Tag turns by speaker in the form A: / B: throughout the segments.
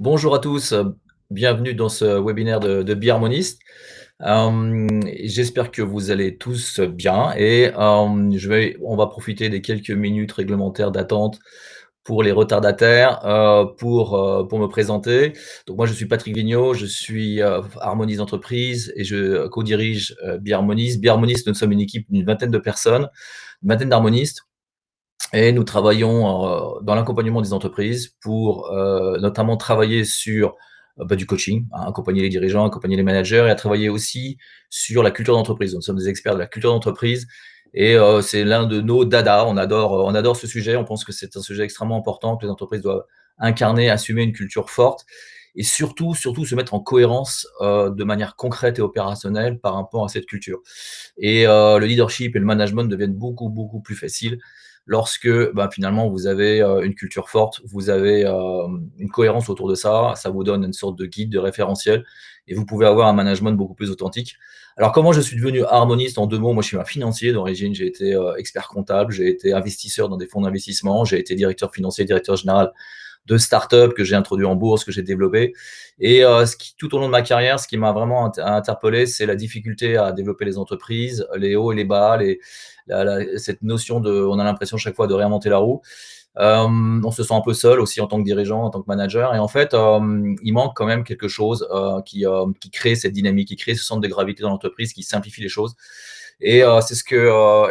A: Bonjour à tous, bienvenue dans ce webinaire de Biharmoniste. J'espère que vous allez tous bien et on va profiter des quelques minutes réglementaires d'attente pour les retardataires, pour me présenter. Donc moi, je suis Patrick Vigneault, je suis, harmoniste d'entreprise et je co-dirige, Biharmoniste. Biharmoniste, nous sommes une équipe d'une vingtaine de personnes, une vingtaine d'harmonistes et nous travaillons, dans l'accompagnement des entreprises pour, notamment travailler sur, du coaching, hein, accompagner les dirigeants, accompagner les managers et à travailler aussi sur la culture d'entreprise. Nous sommes des experts de la culture d'entreprise et c'est l'un de nos dadas. On adore ce sujet. On pense que c'est un sujet extrêmement important, que les entreprises doivent incarner, assumer une culture forte et surtout se mettre en cohérence, de manière concrète et opérationnelle par rapport à cette culture. Et le leadership et le management deviennent beaucoup plus faciles lorsque finalement vous avez une culture forte, vous avez une cohérence autour de ça, ça vous donne une sorte de guide, de référentiel, et vous pouvez avoir un management beaucoup plus authentique. Alors comment je suis devenu harmoniste en 2 mots? Moi je suis un financier d'origine, j'ai été expert comptable, j'ai été investisseur dans des fonds d'investissement, j'ai été directeur financier, directeur général de start-up que j'ai introduit en bourse, que j'ai développé. Et tout au long de ma carrière, ce qui m'a vraiment interpellé, c'est la difficulté à développer les entreprises, les hauts et les bas, cette notion on a l'impression chaque fois de réinventer la roue. On se sent un peu seul aussi en tant que dirigeant, en tant que manager. Et en fait, il manque quand même quelque chose qui crée cette dynamique, qui crée ce centre de gravité dans l'entreprise, qui simplifie les choses. Et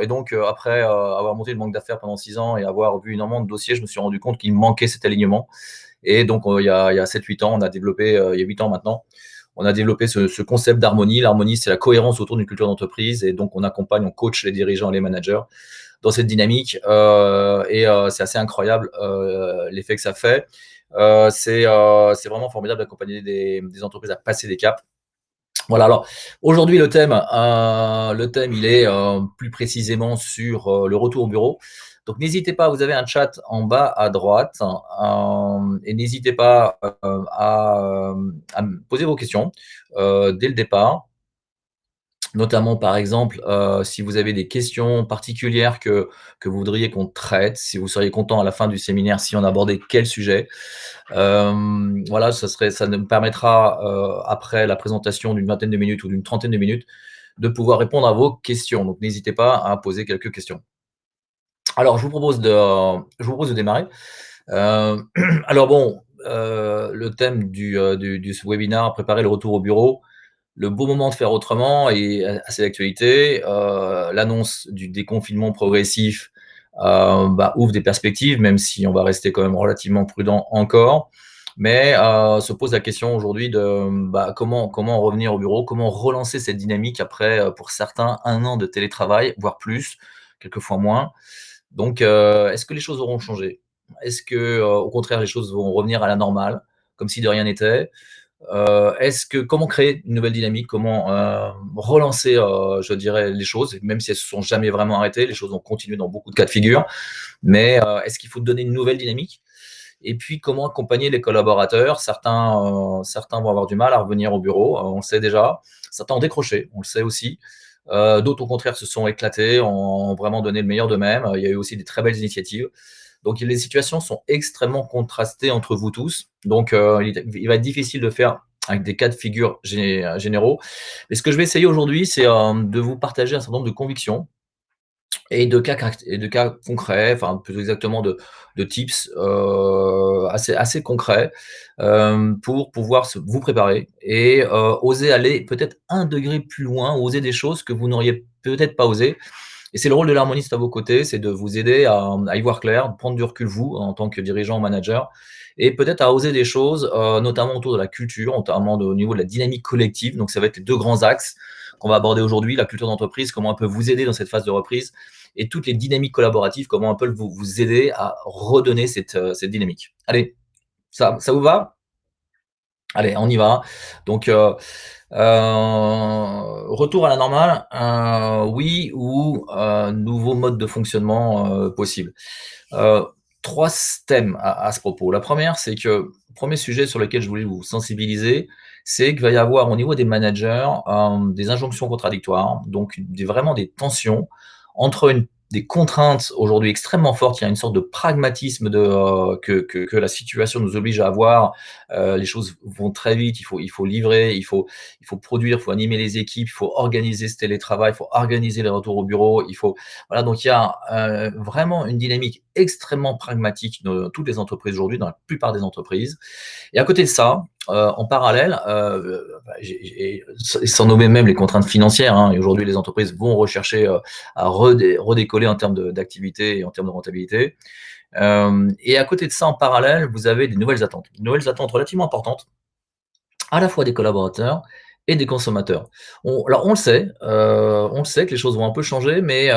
A: donc après avoir monté le banque d'affaires pendant 6 ans et avoir vu énormément de dossiers, je me suis rendu compte qu'il me manquait cet alignement. Et donc il y a 7-8 ans, on a développé, il y a 8 ans maintenant, on a développé ce concept d'harmonie. L'harmonie, c'est la cohérence autour d'une culture d'entreprise. Et donc on accompagne, on coach les dirigeants et les managers dans cette dynamique. C'est assez incroyable l'effet que ça fait. C'est vraiment formidable d'accompagner des entreprises à passer des caps. Voilà, alors aujourd'hui le thème il est plus précisément sur le retour au bureau. Donc n'hésitez pas, vous avez un chat en bas à droite et n'hésitez pas à me poser vos questions dès le départ. Notamment, par exemple, si vous avez des questions particulières que vous voudriez qu'on traite, si vous seriez content à la fin du séminaire, si on abordait quel sujet. Voilà, ça nous permettra, après la présentation d'une vingtaine de minutes ou d'une trentaine de minutes, de pouvoir répondre à vos questions. Donc n'hésitez pas à poser quelques questions. Alors je vous propose de démarrer. Heu, alors bon, le thème du ce webinaire, préparer le retour au bureau. Le beau moment de faire autrement est assez d'actualité. L'annonce du déconfinement progressif ouvre des perspectives, même si on va rester quand même relativement prudent encore. Mais se pose la question aujourd'hui de comment revenir au bureau, comment relancer cette dynamique après, pour certains, 1 an de télétravail, voire plus, quelquefois moins. Donc est-ce que les choses auront changé? Est-ce que, au contraire, les choses vont revenir à la normale, comme si de rien n'était? Comment créer une nouvelle dynamique? Comment, relancer, je dirais, les choses, même si elles se sont jamais vraiment arrêtées, les choses ont continué dans beaucoup de cas de figure. Mais, est-ce qu'il faut donner une nouvelle dynamique? Et puis comment accompagner les collaborateurs? Certains vont avoir du mal à revenir au bureau, on le sait déjà. Certains ont décroché, on le sait aussi. D'autres au contraire se sont éclatés, ont vraiment donné le meilleur d'eux-mêmes. Il y a eu aussi des très belles initiatives. Donc les situations sont extrêmement contrastées entre vous tous. Donc il va être difficile de faire avec des cas de figure généraux. Mais ce que je vais essayer aujourd'hui, c'est de vous partager un certain nombre de convictions et de cas concrets, enfin plus exactement de tips assez concrets pour pouvoir vous préparer et oser aller peut-être 1 degré plus loin, oser des choses que vous n'auriez peut-être pas osé. Et c'est le rôle de l'harmoniste à vos côtés, c'est de vous aider à y voir clair, de prendre du recul vous, en tant que dirigeant ou manager, et peut-être à oser des choses, notamment autour de la culture, notamment au niveau de la dynamique collective. Donc ça va être les 2 grands axes qu'on va aborder aujourd'hui, la culture d'entreprise, comment elle peut vous aider dans cette phase de reprise, et toutes les dynamiques collaboratives, comment elles peuvent vous aider à redonner cette dynamique. Allez, ça vous va? Allez, on y va. Donc, retour à la normale, oui ou nouveau mode de fonctionnement possible. Heu, 3 thèmes à ce propos. La première, c'est que, premier sujet sur lequel je voulais vous sensibiliser, c'est qu'il va y avoir au niveau des managers, des injonctions contradictoires, donc vraiment des tensions entre une des contraintes aujourd'hui extrêmement fortes. Il y a une sorte de pragmatisme que la situation nous oblige à avoir. Les choses vont très vite, il faut livrer, il faut produire, il faut animer les équipes, il faut organiser ce télétravail, il faut organiser les retours au bureau, voilà, donc il y a vraiment une dynamique extrêmement pragmatique dans toutes les entreprises aujourd'hui, dans la plupart des entreprises. Et à côté de ça, en parallèle, sans nommer même les contraintes financières, hein, et aujourd'hui les entreprises vont rechercher à redécoller en termes d'activité et en termes de rentabilité. Et à côté de ça, en parallèle, vous avez des nouvelles attentes relativement importantes, à la fois des collaborateurs et des consommateurs. Alors on le sait que les choses vont un peu changer, mais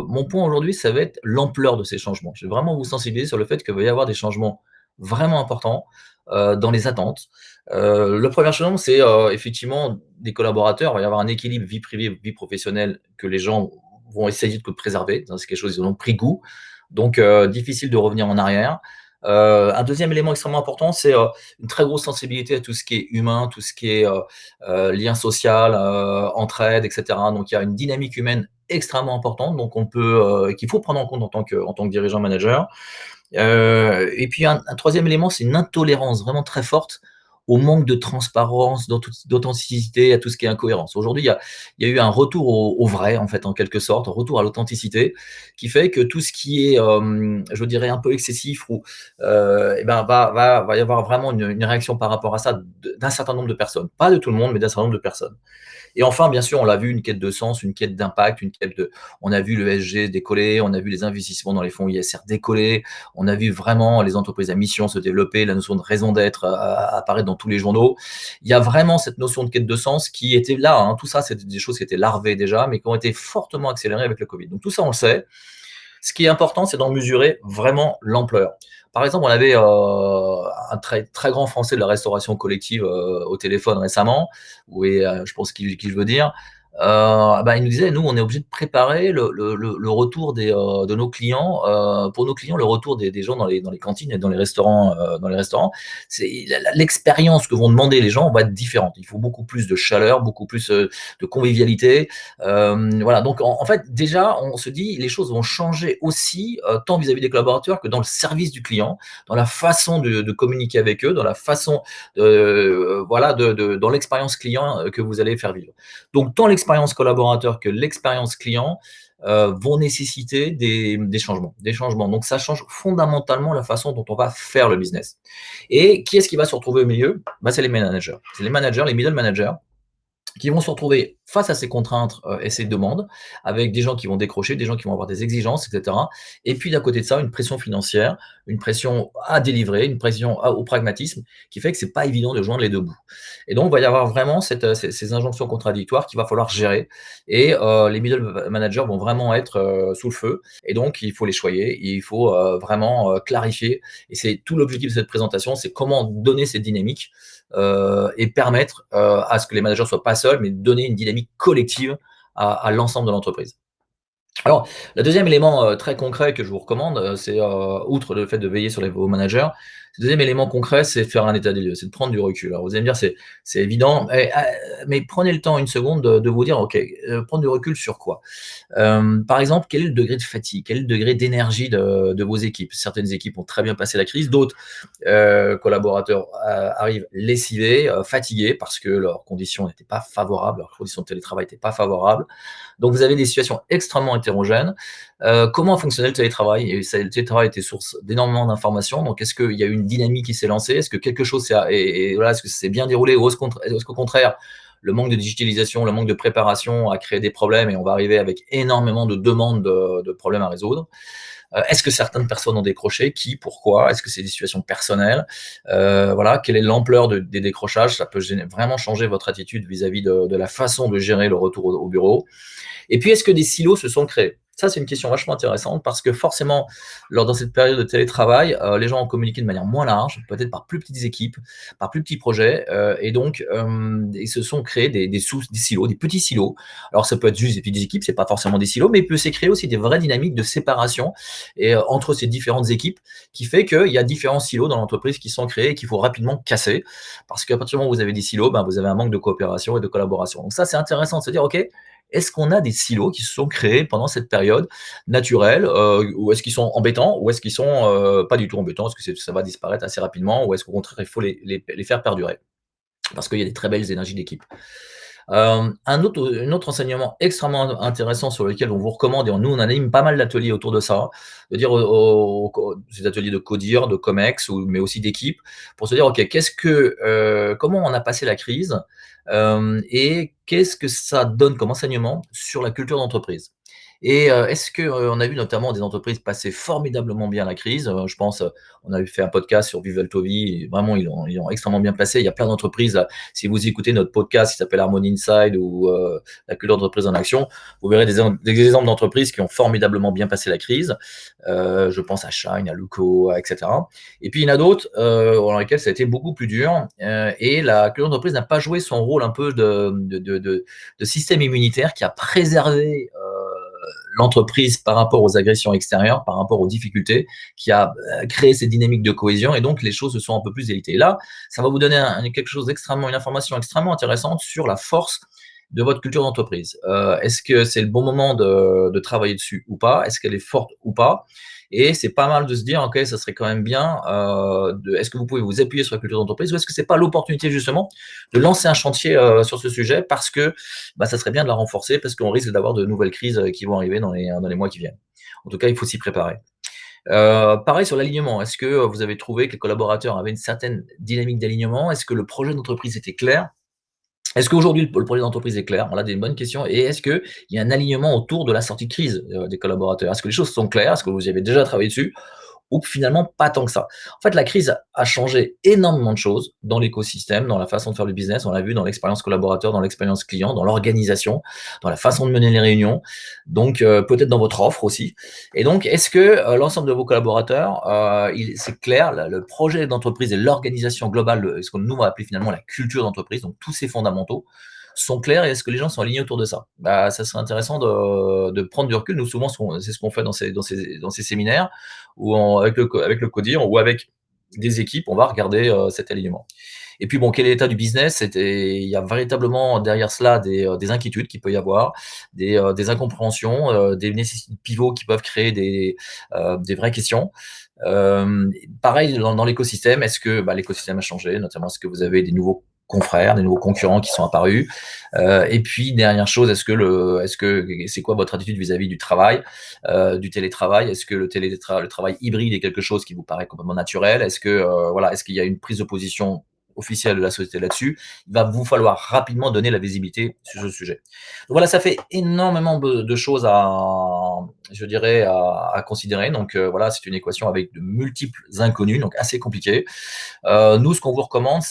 A: mon point aujourd'hui, ça va être l'ampleur de ces changements. Je vais vraiment vous sensibiliser sur le fait qu'il va y avoir des changements vraiment importants dans les attentes. Le premier changement, c'est effectivement des collaborateurs. Il va y avoir un équilibre vie privée, vie professionnelle que les gens vont essayer de préserver. C'est quelque chose, ils en ont pris goût. Donc, difficile de revenir en arrière. Un deuxième élément extrêmement important, c'est une très grosse sensibilité à tout ce qui est humain, tout ce qui est lien social, entraide, etc. Donc, il y a une dynamique humaine extrêmement importante, donc qu'il faut prendre en compte en tant que dirigeant manager. Et puis un troisième élément, c'est une intolérance vraiment très forte au manque de transparence, d'authenticité, à tout ce qui est incohérence. Aujourd'hui, il y a eu un retour au vrai, en fait, en quelque sorte, un retour à l'authenticité, qui fait que tout ce qui est, je dirais, un peu excessif ou eh ben, va y avoir vraiment une réaction par rapport à ça d'un certain nombre de personnes. Pas de tout le monde, mais d'un certain nombre de personnes. Et enfin, bien sûr, on l'a vu, une quête de sens, une quête d'impact, on a vu le ESG décoller, on a vu les investissements dans les fonds ISR décoller, on a vu vraiment les entreprises à mission se développer, la notion de raison d'être apparaître dans tous les journaux. Il y a vraiment cette notion de quête de sens qui était là, hein. Tout ça, c'était des choses qui étaient larvées déjà, mais qui ont été fortement accélérées avec le Covid. Donc tout ça, on le sait. Ce qui est important, c'est d'en mesurer vraiment l'ampleur. Par exemple, on avait un très, très grand Français de la restauration collective au téléphone récemment, je pense qu'il veut dire. Il nous disait, nous, on est obligé de préparer le retour de nos clients, pour nos clients, le retour des gens dans les cantines et dans les restaurants. L'expérience que vont demander les gens va être différente. Il faut beaucoup plus de chaleur, beaucoup plus de convivialité. Voilà, donc en fait, déjà, on se dit, les choses vont changer aussi, tant vis-à-vis des collaborateurs que dans le service du client, dans la façon de communiquer avec eux, dans la façon, dans l'expérience client que vous allez faire vivre. Donc, tant l'expérience collaborateur que l'expérience client vont nécessiter des changements, des changements. Donc, ça change fondamentalement la façon dont on va faire le business. Et qui est-ce qui va se retrouver au milieu? C'est les managers. C'est les managers, les middle managers, qui vont se retrouver face à ces contraintes et ces demandes, avec des gens qui vont décrocher, des gens qui vont avoir des exigences, etc. Et puis, d'à côté de ça, une pression financière, une pression à délivrer, une pression au pragmatisme, qui fait que c'est pas évident de joindre les deux bouts. Et donc, il va y avoir vraiment ces injonctions contradictoires qu'il va falloir gérer. Et les middle managers vont vraiment être sous le feu. Et donc, il faut les choyer, il faut vraiment clarifier. Et c'est tout l'objectif de cette présentation, c'est comment donner cette dynamique et permettre à ce que les managers soient pas seuls, mais donner une dynamique collective à l'ensemble de l'entreprise. Alors, le deuxième élément très concret que je vous recommande, c'est outre le fait de veiller sur vos managers, le deuxième élément concret, c'est faire un état des lieux, c'est de prendre du recul. Alors vous allez me dire, c'est évident, mais prenez le temps une seconde de vous dire, ok, prendre du recul sur quoi? Par exemple, quel est le degré de fatigue? Quel est le degré d'énergie de vos équipes? Certaines équipes ont très bien passé la crise, d'autres collaborateurs arrivent lessivés, fatigués parce que leurs conditions n'étaient pas favorables, leurs conditions de télétravail n'étaient pas favorables. Donc vous avez des situations extrêmement hétérogènes. Comment fonctionnait le télétravail? Le télétravail était source d'énormément d'informations. Donc est-ce qu'il y a eu une dynamique qui s'est lancée? Est-ce que quelque chose est-ce que ça s'est bien déroulé? Ou est-ce qu'au contraire, le manque de digitalisation, le manque de préparation a créé des problèmes et on va arriver avec énormément de demandes de problèmes à résoudre? Est-ce que certaines personnes ont décroché? Qui? Pourquoi? Est-ce que c'est des situations personnelles? Voilà, quelle est l'ampleur des décrochages? Ça peut vraiment changer votre attitude vis-à-vis de la façon de gérer le retour au bureau. Et puis, est-ce que des silos se sont créés? Ça, c'est une question vachement intéressante parce que forcément, dans cette période de télétravail, les gens ont communiqué de manière moins large, peut-être par plus petites équipes, par plus petits projets, et donc ils se sont créés des silos, des petits silos. Alors, ça peut être juste des petites équipes, c'est pas forcément des silos, mais il peut s'est créé aussi des vraies dynamiques de séparation et entre ces différentes équipes, qui fait qu'il y a différents silos dans l'entreprise qui sont créés et qu'il faut rapidement casser, parce qu'à partir du moment où vous avez des silos, vous avez un manque de coopération et de collaboration. Donc ça, c'est intéressant de se dire, ok, est-ce qu'on a des silos qui se sont créés pendant cette période naturelle, ou est-ce qu'ils sont embêtants, ou est-ce qu'ils sont, pas du tout embêtants? Est-ce que ça va disparaître assez rapidement, ou est-ce qu'au contraire il faut les faire perdurer? Parce qu'il y a des très belles énergies d'équipe. Un autre enseignement extrêmement intéressant sur lequel on vous recommande, et nous on anime pas mal d'ateliers autour de ça, de dire ces ateliers de codir, de comex, mais aussi d'équipe, pour se dire ok, comment on a passé la crise, et qu'est-ce que ça donne comme enseignement sur la culture d'entreprise. Et est-ce que on a vu notamment des entreprises passer formidablement bien la crise. Je pense, on avait fait un podcast sur Vivaltovi, et vraiment ils ont extrêmement bien passé. Il y a plein d'entreprises là, si vous écoutez notre podcast qui s'appelle Harmony Inside, ou la culture d'entreprise en action, vous verrez des exemples d'entreprises qui ont formidablement bien passé la crise. Je pense à Shine, à Luco, et cetera. Et puis il y en a d'autres dans lesquelles ça a été beaucoup plus dur, et la culture d'entreprise n'a pas joué son rôle un peu de système immunitaire qui a préservé l'entreprise par rapport aux agressions extérieures, par rapport aux difficultés, qui a créé cette dynamique de cohésion, et donc les choses se sont un peu plus évitées. Et là, ça va vous donner une information extrêmement intéressante sur la force de votre culture d'entreprise. Est-ce que c'est le bon moment de travailler dessus ou pas? Est-ce qu'elle est forte ou pas? Et c'est pas mal de se dire, ok, ça serait quand même bien, est-ce que vous pouvez vous appuyer sur la culture d'entreprise, ou est-ce que c'est pas l'opportunité justement de lancer un chantier sur ce sujet, parce que ça serait bien de la renforcer, parce qu'on risque d'avoir de nouvelles crises qui vont arriver dans les mois qui viennent. En tout cas, il faut s'y préparer. Pareil sur l'alignement. Est-ce que vous avez trouvé que les collaborateurs avaient une certaine dynamique d'alignement? Est-ce que le projet d'entreprise était clair? Est-ce qu'aujourd'hui le projet d'entreprise est clair? Voilà des bonnes questions. Et est-ce qu'il y a un alignement autour de la sortie de crise des collaborateurs? Est-ce que les choses sont claires? Est-ce que vous y avez déjà travaillé dessus? Ou finalement pas tant que ça. En fait, la crise a changé énormément de choses dans l'écosystème, dans la façon de faire le business. On l'a vu dans l'expérience collaborateur, dans l'expérience client, dans l'organisation, dans la façon de mener les réunions, donc peut-être dans votre offre aussi. Et donc, est-ce que l'ensemble de vos collaborateurs, c'est clair, le projet d'entreprise et l'organisation globale, ce qu'on nous va appeler finalement la culture d'entreprise, donc tous ces fondamentaux, sont clairs, et est-ce que les gens sont alignés autour de ça? Ça serait intéressant de prendre du recul. Nous, souvent, c'est ce qu'on fait dans ces séminaires, avec le codir, ou avec des équipes, on va regarder cet alignement. Et puis bon, quel est l'état du business? Il y a véritablement derrière cela des inquiétudes qu'il peut y avoir, des incompréhensions, des nécessités de pivot qui peuvent créer des vraies questions. Pareil dans l'écosystème, est-ce que l'écosystème a changé, notamment est-ce que vous avez des nouveaux confrères, des nouveaux concurrents qui sont apparus, et puis dernière chose, est-ce que c'est quoi votre attitude vis-à-vis du travail, du télétravail? Est-ce que le travail hybride est quelque chose qui vous paraît complètement naturel? Est-ce qu'il y a une prise de position officielle de la société là-dessus? Il va vous falloir rapidement donner la visibilité sur ce sujet. Donc voilà, ça fait énormément de choses à considérer. Donc voilà, c'est une équation avec de multiples inconnus, donc assez compliquée. Nous, ce qu'on vous recommande,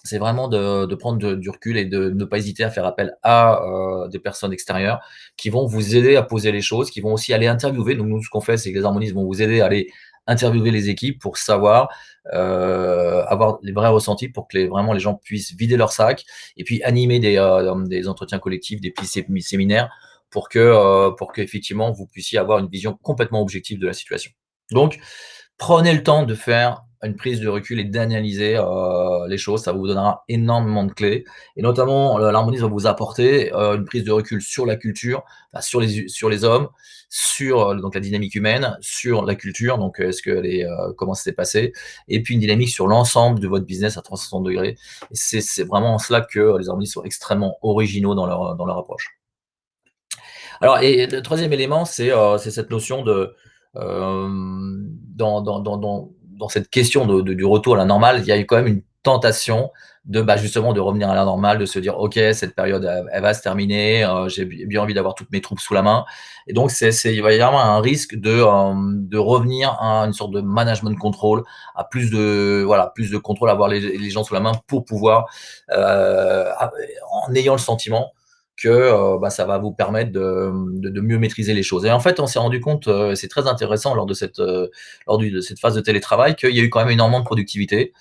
A: c'est vraiment de prendre du recul, et de ne pas hésiter à faire appel à des personnes extérieures qui vont vous aider à poser les choses, qui vont aussi aller interviewer. Donc nous, ce qu'on fait, c'est que les harmonistes vont vous aider à aller interviewer les équipes pour savoir, avoir les vrais ressentis, pour que vraiment les gens puissent vider leur sac, et puis animer des entretiens collectifs, des petits séminaires, pour que effectivement vous puissiez avoir une vision complètement objective de la situation. Donc, prenez le temps de faire une prise de recul et d'analyser les choses. Ça vous donnera énormément de clés, et notamment l'harmonie va vous apporter une prise de recul sur la culture, sur les hommes, sur donc la dynamique humaine, sur la culture, donc comment ça s'est passé, et puis une dynamique sur l'ensemble de votre business à 360 degrés. Et c'est vraiment en cela que les harmonistes sont extrêmement originaux dans leur approche. Alors, et le troisième élément, c'est cette notion de, dans cette question du retour à la normale, il y a eu quand même une tentation justement de revenir à la normale, de se dire: «OK, cette période, elle va se terminer, j'ai bien envie d'avoir toutes mes troupes sous la main», et donc il va y avoir un risque de revenir à une sorte de management control, à plus de contrôle, avoir les gens sous la main pour pouvoir, en ayant le sentiment que ça va vous permettre de mieux maîtriser les choses. Et en fait, on s'est rendu compte, c'est très intéressant lors de cette phase de télétravail, qu'il y a eu quand même énormément de productivité.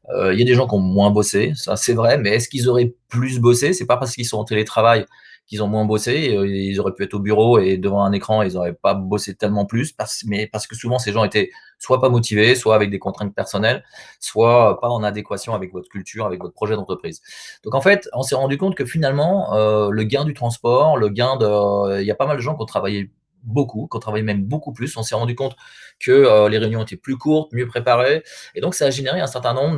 A: Il y a des gens qui ont moins bossé, ça c'est vrai, mais est-ce qu'ils auraient plus bossé? C'est pas parce qu'ils sont en télétravail qu'ils ont moins bossé. Ils auraient pu être au bureau et devant un écran, ils n'auraient pas bossé tellement plus, mais parce que souvent ces gens étaient soit pas motivés, soit avec des contraintes personnelles, soit pas en adéquation avec votre culture, avec votre projet d'entreprise. Donc en fait, on s'est rendu compte que finalement, le gain du transport, il y a pas mal de gens qui ont travaillé beaucoup, qui ont travaillé même beaucoup plus. On s'est rendu compte que les réunions étaient plus courtes, mieux préparées, et donc ça a généré un certain nombre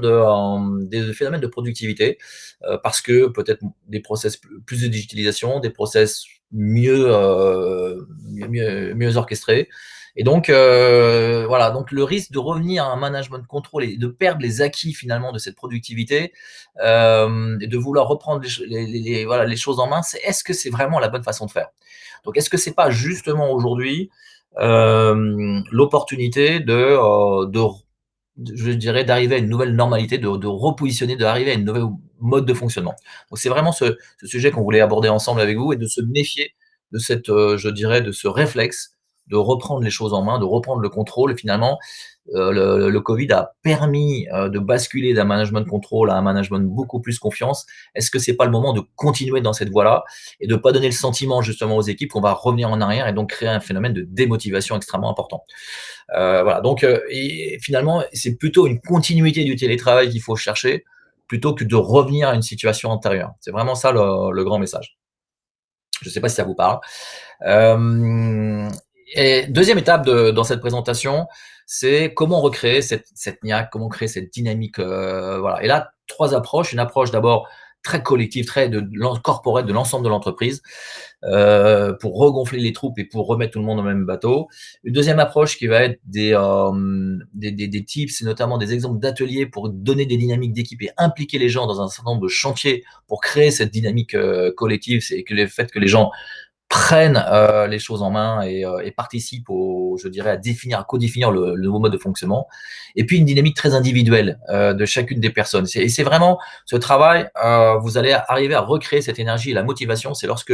A: des phénomènes de productivité, parce que peut-être des process plus de digitalisation, des process mieux orchestrés. Et donc, voilà, donc le risque de revenir à un management de contrôle et de perdre les acquis finalement de cette productivité, et de vouloir reprendre voilà, les choses en main, est-ce que c'est vraiment la bonne façon de faire? Donc, est-ce que c'est pas justement aujourd'hui l'opportunité je dirais, d'arriver à une nouvelle normalité, de repositionner, d'arriver à une nouvelle mode de fonctionnement. Donc c'est vraiment ce sujet qu'on voulait aborder ensemble avec vous, et de se méfier de je dirais, de ce réflexe de reprendre les choses en main, de reprendre le contrôle. Et finalement, le Covid a permis de basculer d'un management de contrôle à un management beaucoup plus confiance. Est-ce que c'est pas le moment de continuer dans cette voie-là et de pas donner le sentiment justement aux équipes qu'on va revenir en arrière et donc créer un phénomène de démotivation extrêmement important? Voilà, donc et finalement, c'est plutôt une continuité du télétravail qu'il faut chercher, plutôt que de revenir à une situation antérieure. C'est vraiment ça le grand message. Je ne sais pas si ça vous parle. Euh, et deuxième étape dans cette présentation, c'est comment recréer cette niaque, comment créer cette dynamique. Voilà. Et là, trois approches. Une approche d'abord très collective, très corporate de l'ensemble de l'entreprise, pour regonfler les troupes et pour remettre tout le monde au même bateau. Une deuxième approche qui va être des tips, et notamment des exemples d'ateliers pour donner des dynamiques d'équipe et impliquer les gens dans un certain nombre de chantiers pour créer cette dynamique collective, c'est que le fait que les gens prennent les choses en main et participent je dirais, à codéfinir le nouveau mode de fonctionnement. Et puis une dynamique très individuelle de chacune des personnes. Et c'est vraiment ce travail, vous allez arriver à recréer cette énergie et la motivation. C'est lorsque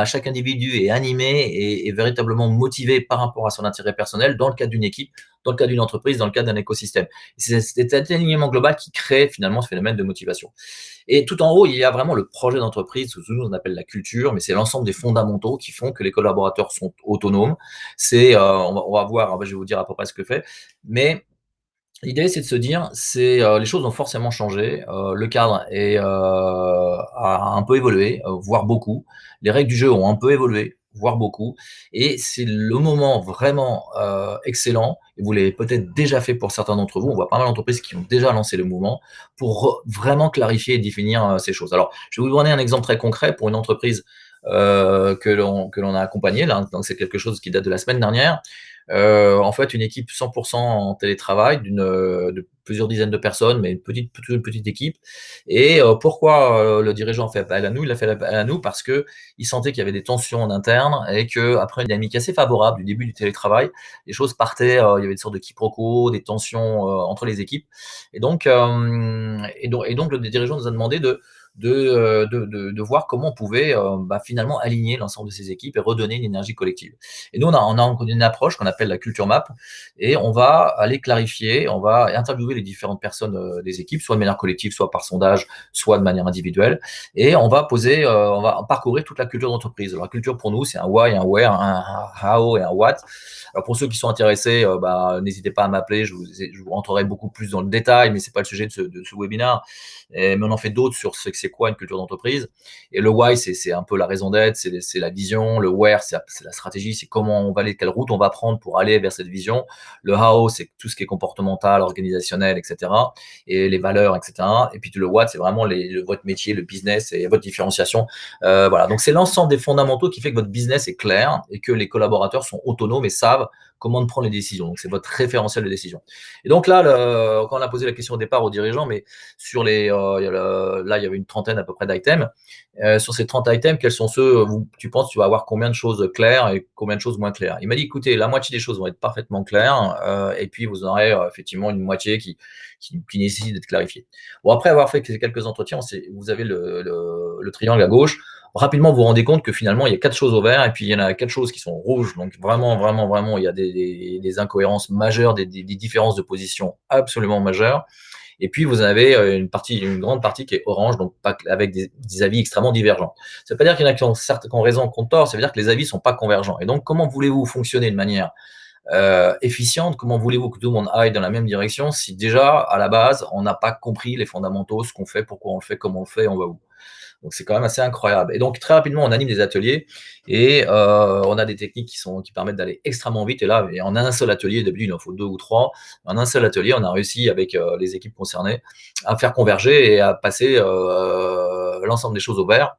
A: chaque individu est animé et véritablement motivé par rapport à son intérêt personnel dans le cadre d'une équipe, dans le cadre d'une entreprise, dans le cadre d'un écosystème. Et c'est cet alignement global qui crée finalement ce phénomène de motivation. Et tout en haut, il y a vraiment le projet d'entreprise, ce que nous on appelle la culture, mais c'est l'ensemble des fondamentaux qui font que les collaborateurs sont autonomes. On va voir, je vais vous dire à peu près ce que fait, mais l'idée, c'est de se dire, les choses ont forcément changé, le cadre a un peu évolué, voire beaucoup. Les règles du jeu ont un peu évolué, voire beaucoup, et c'est le moment vraiment excellent, et vous l'avez peut-être déjà fait pour certains d'entre vous. On voit pas mal d'entreprises qui ont déjà lancé le mouvement pour vraiment clarifier et définir ces choses. Alors, je vais vous donner un exemple très concret pour une entreprise que l'on a accompagnée là. Donc c'est quelque chose qui date de la semaine dernière. En fait, une équipe 100% en télétravail de plusieurs dizaines de personnes, mais une petite équipe. Et pourquoi le dirigeant a fait appel à nous? Il a fait appel à nous parce que il sentait qu'il y avait des tensions en interne et que après une dynamique assez favorable du début du télétravail, les choses partaient, il y avait des sortes de quiproquos, des tensions entre les équipes. Et donc le dirigeant nous a demandé de voir comment on pouvait finalement aligner l'ensemble de ces équipes et redonner une énergie collective. Et nous, on a une approche qu'on appelle la culture map, et on va aller clarifier, on va interviewer les différentes personnes des équipes, soit de manière collective, soit par sondage, soit de manière individuelle, et on va parcourir toute la culture d'entreprise. Alors, la culture pour nous, c'est un why, un where, un how et un what. Alors pour ceux qui sont intéressés, n'hésitez pas à m'appeler, je vous rentrerai beaucoup plus dans le détail, mais c'est pas le sujet de ce webinaire. Mais on en fait d'autres sur ce que c'est quoi une culture d'entreprise. Et le why, c'est un peu la raison d'être, c'est la vision. Le where, c'est la stratégie, c'est comment on va aller, quelle route on va prendre pour aller vers cette vision. Le how, c'est tout ce qui est comportemental, organisationnel, etc. Et les valeurs, etc. Et puis le what, c'est vraiment votre métier, le business et votre différenciation. Voilà. Donc c'est l'ensemble des fondamentaux qui fait que votre business est clair et que les collaborateurs sont autonomes et savent comment prendre les décisions. Donc c'est votre référentiel de décision. Et donc là, quand on a posé la question au départ aux dirigeants, mais sur là, il y avait une trentaine à peu près d'items. Sur ces 30 items, quels sont ceux où tu penses tu vas avoir combien de choses claires et combien de choses moins claires? Il m'a dit, écoutez, la moitié des choses vont être parfaitement claires, et puis vous aurez effectivement une moitié qui nécessite d'être clarifiée. Bon, après avoir fait quelques entretiens, vous avez le triangle à gauche. Rapidement, vous vous rendez compte que finalement, il y a 4 choses au vert et puis il y en a 4 choses qui sont rouges. Donc vraiment, vraiment, vraiment, il y a des incohérences majeures, des différences de position absolument majeures. Et puis vous avez une grande partie qui est orange, donc pas, avec des avis extrêmement divergents. Ça veut pas dire qu'il y en a qui ont, certes, qui ont raison, qui ont tort, ça veut dire que les avis sont pas convergents. Et donc, comment voulez-vous fonctionner de manière efficiente? Comment voulez-vous que tout le monde aille dans la même direction si déjà, à la base, on n'a pas compris les fondamentaux, ce qu'on fait, pourquoi on le fait, comment on le fait, on va où? Donc c'est quand même assez incroyable. Et donc très rapidement, on anime des ateliers et on a des techniques qui permettent d'aller extrêmement vite. Et là, et en un seul atelier, d'habitude il en faut 2 ou 3, en un seul atelier, on a réussi avec les équipes concernées à faire converger et à passer l'ensemble des choses au vert.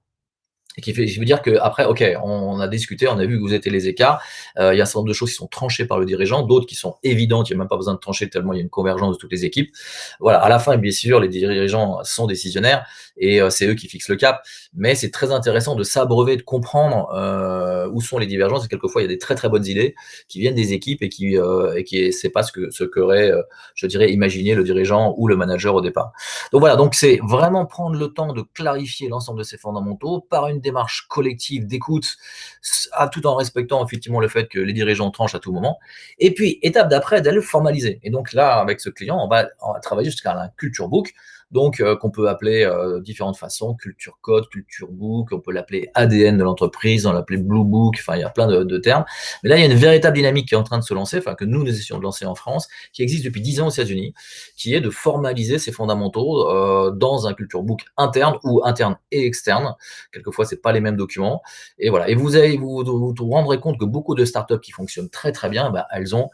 A: Et qui veut dire qu'après, OK, on a discuté, on a vu que vous étiez les écarts. Il y a un certain nombre de choses qui sont tranchées par le dirigeant, d'autres qui sont évidentes, il n'y a même pas besoin de trancher tellement il y a une convergence de toutes les équipes. Voilà, à la fin, bien sûr, les dirigeants sont décisionnaires et c'est eux qui fixent le cap. Mais c'est très intéressant de s'abreuver, de comprendre où sont les divergences. Et quelquefois, il y a des très très bonnes idées qui viennent des équipes et qui c'est pas ce qu'aurait, je dirais, imaginé le dirigeant ou le manager au départ. Donc voilà, donc c'est vraiment prendre le temps de clarifier l'ensemble de ces fondamentaux par une démarche collective d'écoute, tout en respectant effectivement le fait que les dirigeants tranchent à tout moment. Et puis, étape d'après, d'aller le formaliser. Et donc là, avec ce client, on va travailler jusqu'à un culture book, donc qu'on peut appeler différentes façons, culture code, culture book, on peut l'appeler ADN de l'entreprise, on l'appeler blue book, enfin il y a plein de termes. Mais là, il y a une véritable dynamique qui est en train de se lancer, enfin que nous essayons de lancer en France, qui existe depuis 10 ans aux États-Unis, qui est de formaliser ces fondamentaux dans un culture book interne ou interne et externe. Quelquefois, c'est pas les mêmes documents. Et voilà. Et vous rendrez compte que beaucoup de startups qui fonctionnent très très bien, bah, elles ont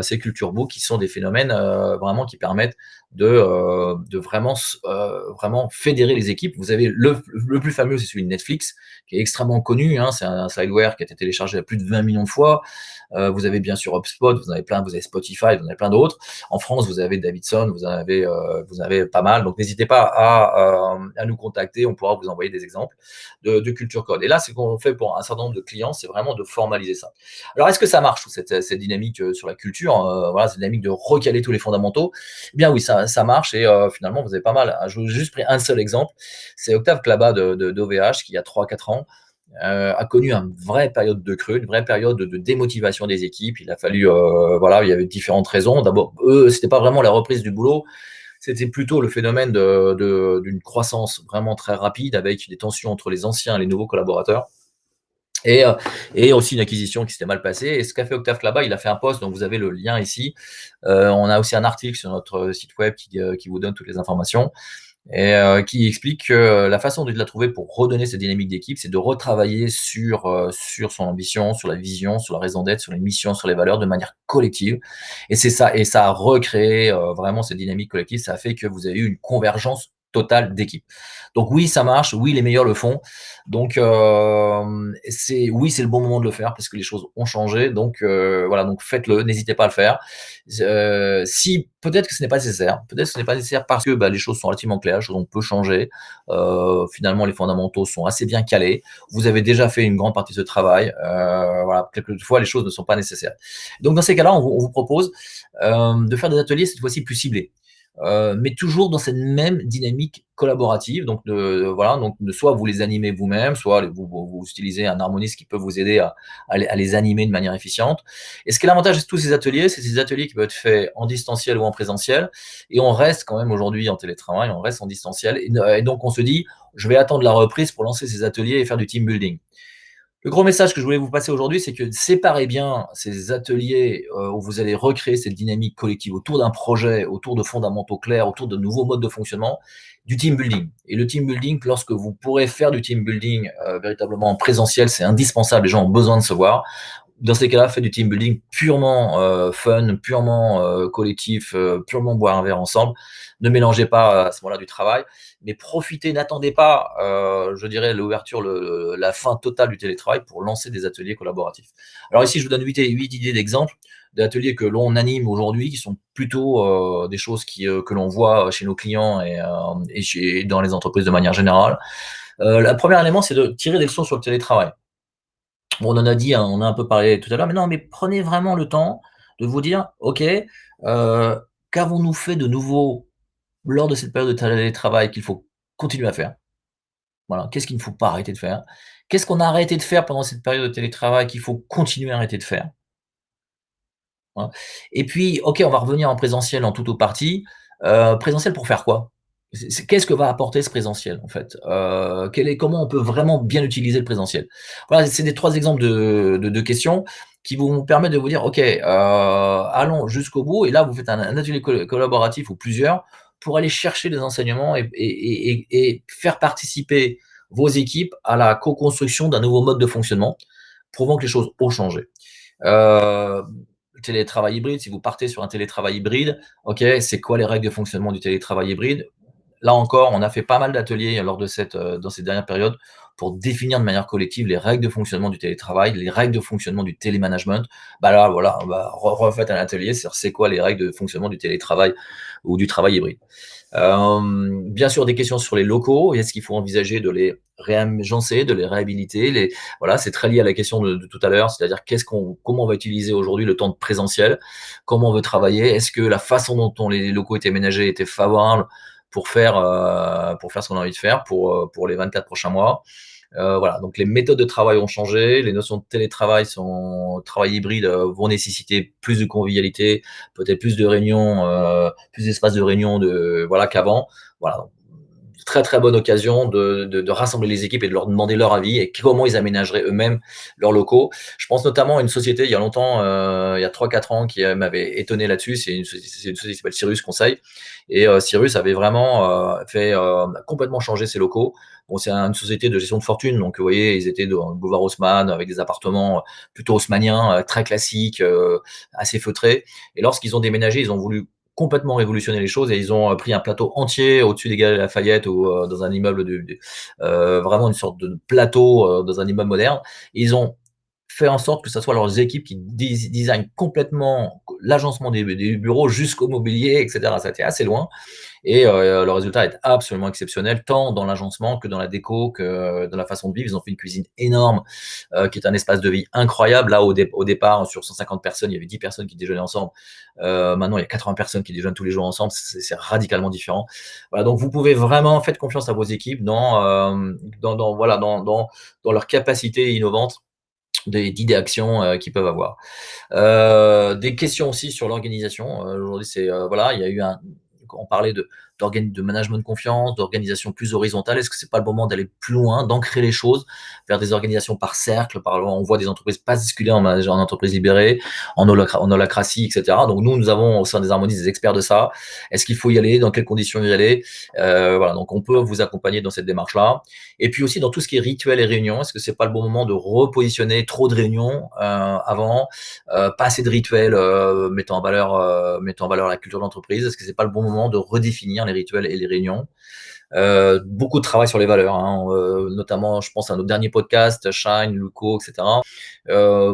A: ces culture books qui sont des phénomènes vraiment qui permettent de vraiment fédérer les équipes. Vous avez le plus fameux, c'est celui de Netflix, qui est extrêmement connu. Hein, c'est un slideware qui a été téléchargé à plus de 20 millions de fois. Vous avez bien sûr HubSpot, vous avez Spotify, vous en avez plein d'autres. En France, vous avez Davidson, vous avez pas mal. Donc n'hésitez pas à nous contacter, on pourra vous envoyer des exemples de culture code. Et là, ce qu'on fait pour un certain nombre de clients, c'est vraiment de formaliser ça. Alors, est-ce que ça marche, cette dynamique sur la culture, voilà, cette dynamique de recaler tous les fondamentaux? Eh bien oui, ça marche et finalement, vous avez pas mal. Je vous ai juste pris un seul exemple, c'est Octave Klaba d'OVH qui, il y a 3-4 ans, a connu une vraie période de creux, une vraie période de démotivation des équipes. Il a fallu, voilà, il y avait différentes raisons. D'abord, eux, c'était pas vraiment la reprise du boulot, c'était plutôt le phénomène d'une croissance vraiment très rapide avec des tensions entre les anciens et les nouveaux collaborateurs. Et, et aussi une acquisition qui s'était mal passée. Et ce qu'a fait Octave là-bas, il a fait un post, donc vous avez le lien ici. On a aussi un article sur notre site web qui vous donne toutes les informations et qui explique que la façon de la trouver pour redonner cette dynamique d'équipe, c'est de retravailler sur son ambition, sur la vision, sur la raison d'être, sur les missions, sur les valeurs de manière collective. Et c'est ça, et ça a recréé vraiment cette dynamique collective. Ça a fait que vous avez eu une convergence totale d'équipe. Donc oui, ça marche. Oui, les meilleurs le font. Donc oui, c'est le bon moment de le faire parce que les choses ont changé. Donc voilà, donc faites-le. N'hésitez pas à le faire. Si peut-être que ce n'est pas nécessaire, peut-être que ce n'est pas nécessaire parce que les choses sont relativement claires, les choses on peut changer. Finalement, les fondamentaux sont assez bien calés. Vous avez déjà fait une grande partie de ce travail. Voilà, quelquefois les choses ne sont pas nécessaires. Donc dans ces cas-là, on vous propose de faire des ateliers cette fois-ci plus ciblés. Mais toujours dans cette même dynamique collaborative. Donc, voilà, donc soit vous les animez vous-même, soit vous utilisez un harmoniste qui peut vous aider à les animer de manière efficiente. Et ce qui est l'avantage de tous ces ateliers, c'est ces ateliers qui peuvent être faits en distanciel ou en présentiel. Et on reste quand même aujourd'hui en télétravail, on reste en distanciel. Et donc, on se dit, je vais attendre la reprise pour lancer ces ateliers et faire du team building. Le gros message que je voulais vous passer aujourd'hui, c'est que séparez bien ces ateliers où vous allez recréer cette dynamique collective autour d'un projet, autour de fondamentaux clairs, autour de nouveaux modes de fonctionnement, du team building. Et le team building, lorsque vous pourrez faire du team building véritablement en présentiel, c'est indispensable, les gens ont besoin de se voir. Dans ces cas-là, faites du team building purement fun, purement collectif, purement boire un verre ensemble. Ne mélangez pas à ce moment-là du travail, mais profitez, n'attendez pas, je dirais, l'ouverture, la fin totale du télétravail pour lancer des ateliers collaboratifs. Alors ici, je vous donne 8 idées d'exemples d'ateliers que l'on anime aujourd'hui, qui sont plutôt des choses que l'on voit chez nos clients et dans les entreprises de manière générale. Le premier élément, c'est de tirer des leçons sur le télétravail. Bon, on en a dit, hein, on a un peu parlé tout à l'heure, mais non, mais prenez vraiment le temps de vous dire, OK, qu'avons-nous fait de nouveau lors de cette période de télétravail qu'il faut continuer à faire? Voilà, qu'est-ce qu'il ne faut pas arrêter de faire? Qu'est-ce qu'on a arrêté de faire pendant cette période de télétravail qu'il faut continuer à arrêter de faire? Voilà. Et puis, OK, on va revenir en présentiel en tout ou partie. Présentiel pour faire quoi? Qu'est-ce que va apporter ce présentiel, en fait? Comment on peut vraiment bien utiliser le présentiel? Voilà, c'est des 3 exemples de questions qui vont vous permettre de vous dire: «OK, allons jusqu'au bout» et là, vous faites un atelier collaboratif ou plusieurs pour aller chercher des enseignements et faire participer vos équipes à la co-construction d'un nouveau mode de fonctionnement, prouvant que les choses ont changé. Heu, Télétravail hybride, si vous partez sur un télétravail hybride, OK, c'est quoi les règles de fonctionnement du télétravail hybride? Là encore, on a fait pas mal d'ateliers lors de dans cette dernière période pour définir de manière collective les règles de fonctionnement du télétravail, les règles de fonctionnement du télémanagement. Bah là, voilà, bah, refaites un atelier sur c'est quoi les règles de fonctionnement du télétravail ou du travail hybride. Bien sûr, des questions sur les locaux. Est-ce qu'il faut envisager de les réagencer, de les réhabiliter? Voilà, c'est très lié à la question de tout à l'heure, c'est-à-dire comment on va utiliser aujourd'hui le temps de présentiel? Comment on veut travailler? Est-ce que la façon dont les locaux étaient aménagés était favorable pour faire ce qu'on a envie de faire pour les 24 prochains mois? Voilà, donc les méthodes de travail ont changé, les notions de travail hybride, vont nécessiter plus de convivialité, peut-être plus de réunions, plus d'espaces de réunion voilà, qu'avant. Voilà, donc très, très bonne occasion de rassembler les équipes et de leur demander leur avis et comment ils aménageraient eux-mêmes leurs locaux. Je pense notamment à une société il y a longtemps, il y a 3-4 ans qui, m'avait étonné là-dessus. C'est une société qui s'appelle Cyrus Conseil et Cyrus avait vraiment, complètement changer ses locaux. Bon, c'est une société de gestion de fortune, donc vous voyez, ils étaient dans le boulevard Haussmann avec des appartements, plutôt haussmanniens, très classiques, assez feutrés et lorsqu'ils ont déménagé, ils ont voulu complètement révolutionné les choses et ils ont pris un plateau entier au-dessus des Galeries Lafayette ou dans un immeuble vraiment une sorte de plateau dans un immeuble moderne. Et ils ont fait en sorte que ce soit leurs équipes qui designent complètement l'agencement des bureaux jusqu'au mobilier, etc. Ça a été assez loin. Et le résultat est absolument exceptionnel, tant dans l'agencement que dans la déco, que dans la façon de vivre. Ils ont fait une cuisine énorme, qui est un espace de vie incroyable. Là, au départ, sur 150 personnes, il y avait 10 personnes qui déjeunaient ensemble. Maintenant, il y a 80 personnes qui déjeunent tous les jours ensemble. C'est radicalement différent. Voilà, donc vous pouvez vraiment faites confiance à vos équipes voilà, dans leur capacité innovante d'idées-action qu'ils peuvent avoir. Des questions aussi sur l'organisation. Aujourd'hui, voilà, il y a eu on parlait de management de confiance, d'organisation plus horizontale. Est-ce que c'est pas le moment d'aller plus loin, d'ancrer les choses vers des organisations par cercle? On voit des entreprises pas basculer en entreprise libérée, en holacratie, etc. Donc nous avons au sein des Harmonies des experts de ça. Est-ce qu'il faut y aller? Dans quelles conditions y aller? Voilà, donc on peut vous accompagner dans cette démarche-là. Et puis aussi dans tout ce qui est rituel et réunions, est-ce que c'est pas le bon moment de repositionner trop de réunions avant? Pas assez de rituels mettant en valeur la culture d'entreprise. Est-ce que c'est pas le bon moment de redéfinir les rituels et les réunions? Beaucoup de travail sur les valeurs, hein, notamment, je pense à notre dernier podcast, Shine, Luco, etc.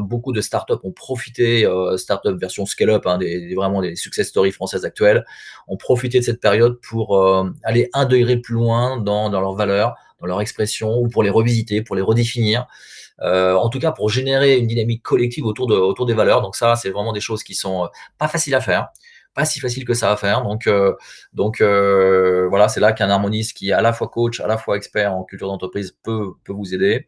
A: Beaucoup de startups ont profité, startups version scale-up, hein, vraiment des success stories françaises actuelles, ont profité de cette période pour aller un degré plus loin dans leurs valeurs, dans leur expression, ou pour les revisiter, pour les redéfinir. En tout cas, pour générer une dynamique collective autour des valeurs. Donc ça, c'est vraiment des choses qui sont pas faciles à faire, pas si facile que ça à faire. Voilà, c'est là qu'un harmoniste qui est à la fois coach, à la fois expert en culture d'entreprise peut vous aider.